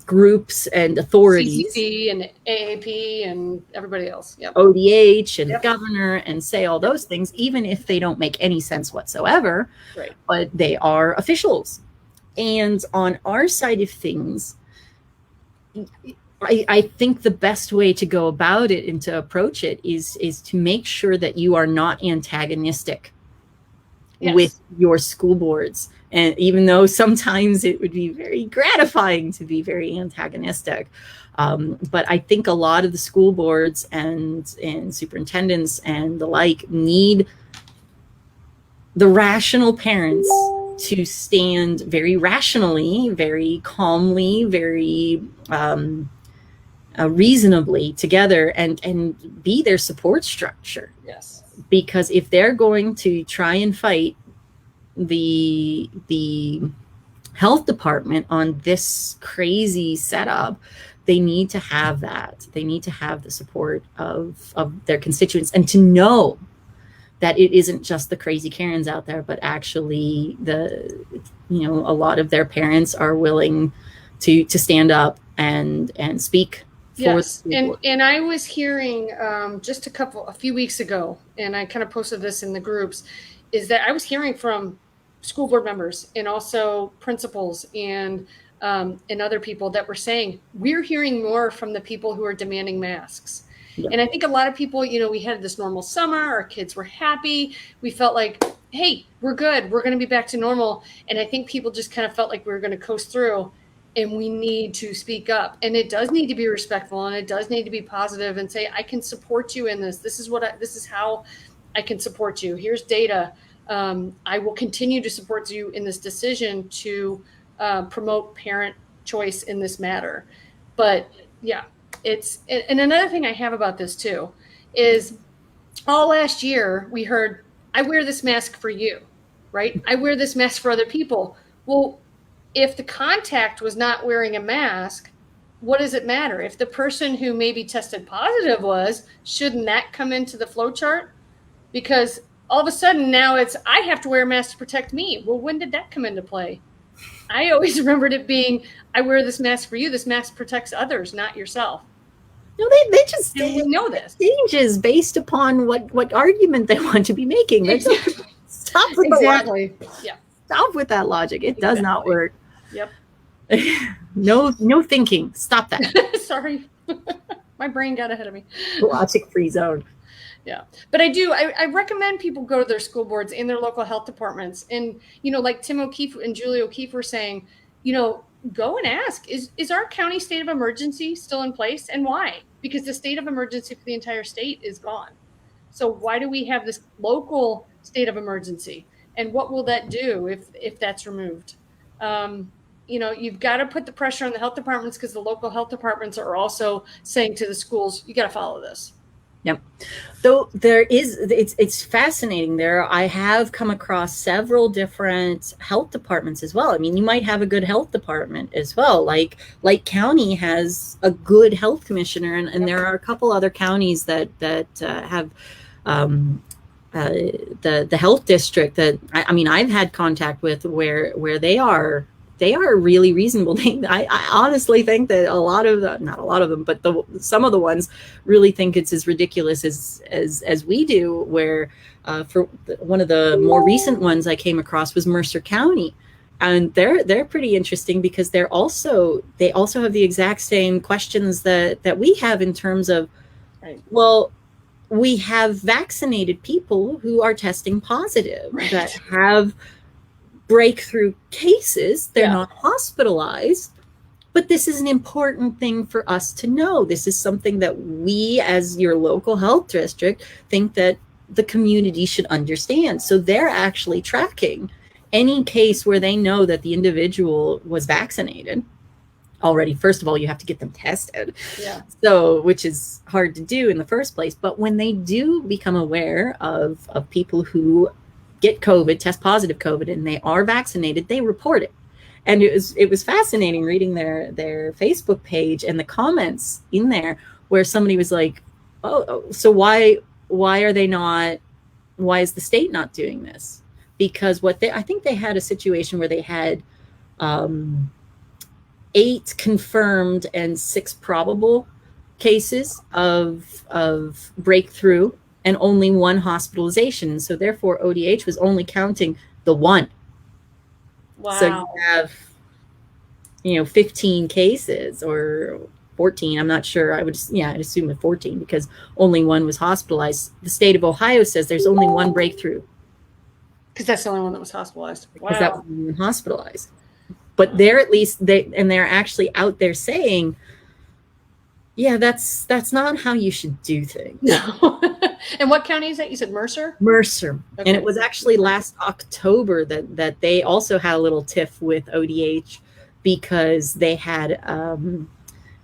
groups and authorities, CCC and AAP and everybody else. Yep. ODH and governor, and say all those things, even if they don't make any sense whatsoever. Right. But they are officials. And on our side of things, I think the best way to go about it and to approach it is to make sure that you are not antagonistic with your school boards. And even though sometimes it would be very gratifying to be very antagonistic, but I think a lot of the school boards and superintendents and the like need the rational parents to stand very rationally, very calmly, very reasonably together and be their support structure. Yes. Because if they're going to try and fight the health department on this crazy setup, they need to have that. They need to have the support of their constituents, and to know that it isn't just the crazy Karens out there, but actually a lot of their parents are willing to stand up and speak. Yes, and I was hearing just a few weeks ago, and I kind of posted this in the groups, is that I was hearing from school board members and also principals and other people that were saying, we're hearing more from the people who are demanding masks. Yeah. And I think a lot of people, we had this normal summer, our kids were happy. We felt like, hey, we're good. We're going to be back to normal. And I think people just kind of felt like we were going to coast through, and we need to speak up. And it does need to be respectful, and it does need to be positive and say, I can support you in this. This is how I can support you. Here's data. I will continue to support you in this decision to promote parent choice in this matter. But yeah, and another thing I have about this too is all last year we heard, I wear this mask for you, right? I wear this mask for other people. Well, if the contact was not wearing a mask, what does it matter? If the person who maybe tested positive shouldn't that come into the flow chart? Because all of a sudden now it's, I have to wear a mask to protect me. Well, when did that come into play? I always remembered it being, I wear this mask for you. This mask protects others, not yourself. No, they just And we know this changes based upon what argument they want to be making. Exactly. Stop with the logic. Yeah. Stop with that logic. It does not work. Yep. No thinking. Stop that. Sorry. My brain got ahead of me. Logic free zone. Yeah. But I recommend people go to their school boards and their local health departments. And, like Tim O'Keefe and Julie O'Keefe were saying, go and ask, is our county state of emergency still in place, and why? Because the state of emergency for the entire state is gone. So why do we have this local state of emergency? And what will that do if that's removed? You've got to put the pressure on the health departments, because the local health departments are also saying to the schools, you got to follow this. Yep. Though it's fascinating there. I have come across several different health departments as well. I mean, you might have a good health department as well. Like County has a good health commissioner, and Yep. there are a couple other counties that have the health district that I mean I've had contact with where they are really reasonable. I honestly think that not a lot of them, but some of the ones really think it's as ridiculous as we do. Where for one of the more recent ones I came across was Mercer County, and they're pretty interesting because they also have the exact same questions that we have in terms of, Right. Well, we have vaccinated people who are testing positive, Right. that have breakthrough cases. They're Yeah. not hospitalized, but this is an important thing for us to know. This is something that we, as your local health district, think that the community should understand. So they're actually tracking any case where they know that the individual was vaccinated already. First of all, you have to get them tested. Yeah. So, which is hard to do in the first place. But when they do become aware of people who get COVID, test positive COVID, and they are vaccinated, they report it. And it was fascinating reading their Facebook page and the comments in there where somebody was like, oh, so why are they not, why is the state not doing this? Because I think they had a situation where they had 8 confirmed and 6 probable cases of breakthrough, and only 1 hospitalization. So therefore ODH was only counting the 1. Wow. So you have, 15 cases or 14. I'm not sure. I'd assume at 14 because only 1 was hospitalized. The state of Ohio says there's only 1 breakthrough. Because that's the only one that was hospitalized. Because that was hospitalized. But they're they're actually out there saying, yeah, that's not how you should do things. No. And what county is that? You said Mercer? Mercer. Okay. And it was actually last October that they also had a little tiff with ODH because they had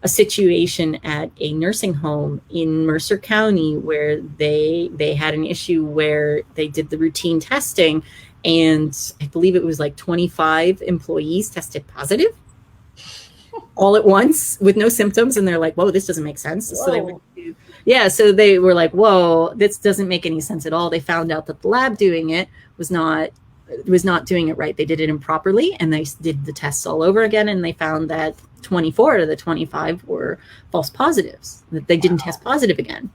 a situation at a nursing home in Mercer County where they had an issue where they did the routine testing, and I believe it was like 25 employees tested positive all at once with no symptoms, and they're like, whoa, this doesn't make sense. Whoa. So they went so they were like, whoa, this doesn't make any sense at all. They found out that the lab doing it was not doing it right. They did it improperly, and they did the tests all over again, and they found that 24 out of the 25 were false positives, that they didn't test positive again.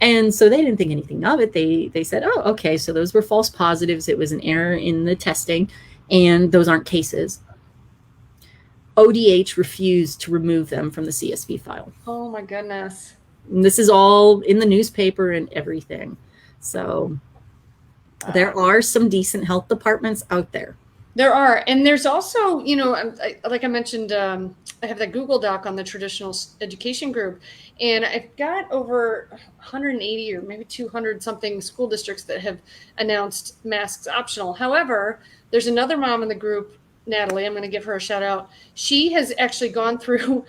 And so they didn't think anything of it. They said, oh, okay, so those were false positives. It was an error in the testing, and those aren't cases. ODH refused to remove them from the CSV file. Oh my goodness. this is all in the newspaper and everything. So there are some decent health departments out there. There are. And there's also, like I mentioned, I have that Google Doc on the traditional education group, and I've got over 180 or maybe 200 something school districts that have announced masks optional. However, there's another mom in the group, Natalie, I'm going to give her a shout out. She has actually gone through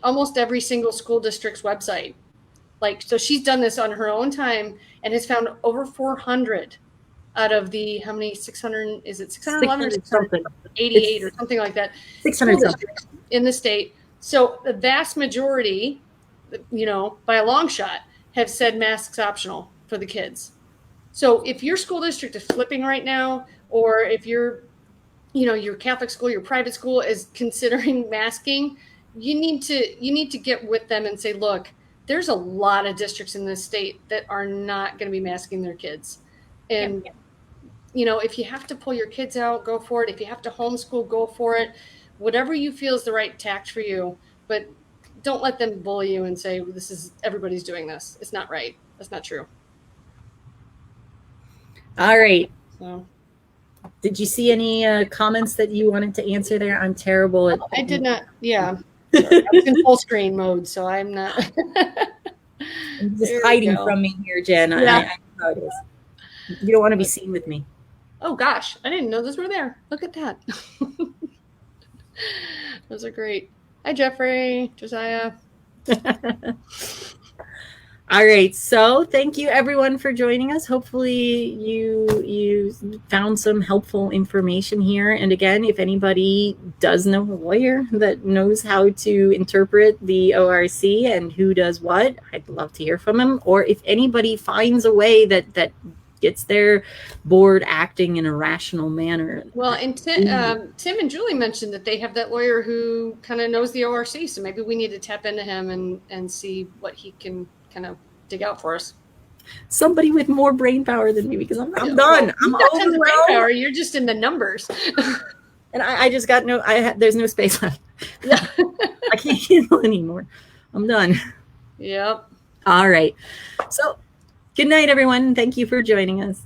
almost every single school district's website. So she's done this on her own time and has found over 400 out of the, how many, 600, is it 611 or 688 or something like that? 600 something in the state. So the vast majority, by a long shot, have said masks optional for the kids. So if your school district is flipping right now, or if your Catholic school, your private school is considering masking, you need to get with them and say, look, there's a lot of districts in this state that are not going to be masking their kids. And, if you have to pull your kids out, go for it. If you have to homeschool, go for it. Whatever you feel is the right tact for you, but don't let them bully you and say, everybody's doing this. It's not right. That's not true. All right. So, did you see any comments that you wanted to answer there? I'm terrible at. I did not. Yeah. Sorry, I was in full screen mode, so I'm not. I'm just hiding from me here, Jen. Yeah. I know how it is. You don't want to be seen with me. Oh gosh, I didn't know those were there. Look at that. Those are great. Hi, Jeffrey, Josiah. All right, so thank you everyone for joining us. Hopefully you found some helpful information here. And again, if anybody does know a lawyer that knows how to interpret the ORC and who does what, I'd love to hear from them. Or if anybody finds a way that gets their board acting in a rational manner. Well, and Tim and Julie mentioned that they have that lawyer who kind of knows the ORC, so maybe we need to tap into him and see what he can kind of dig out for us. Somebody with more brain power than me, because I'm done. Well, I'm overwhelmed. Brain power. overwhelmed. You're just in the numbers. And I just got there's no space left. I can't handle anymore. I'm done. Yep. All right. So good night, everyone. Thank you for joining us.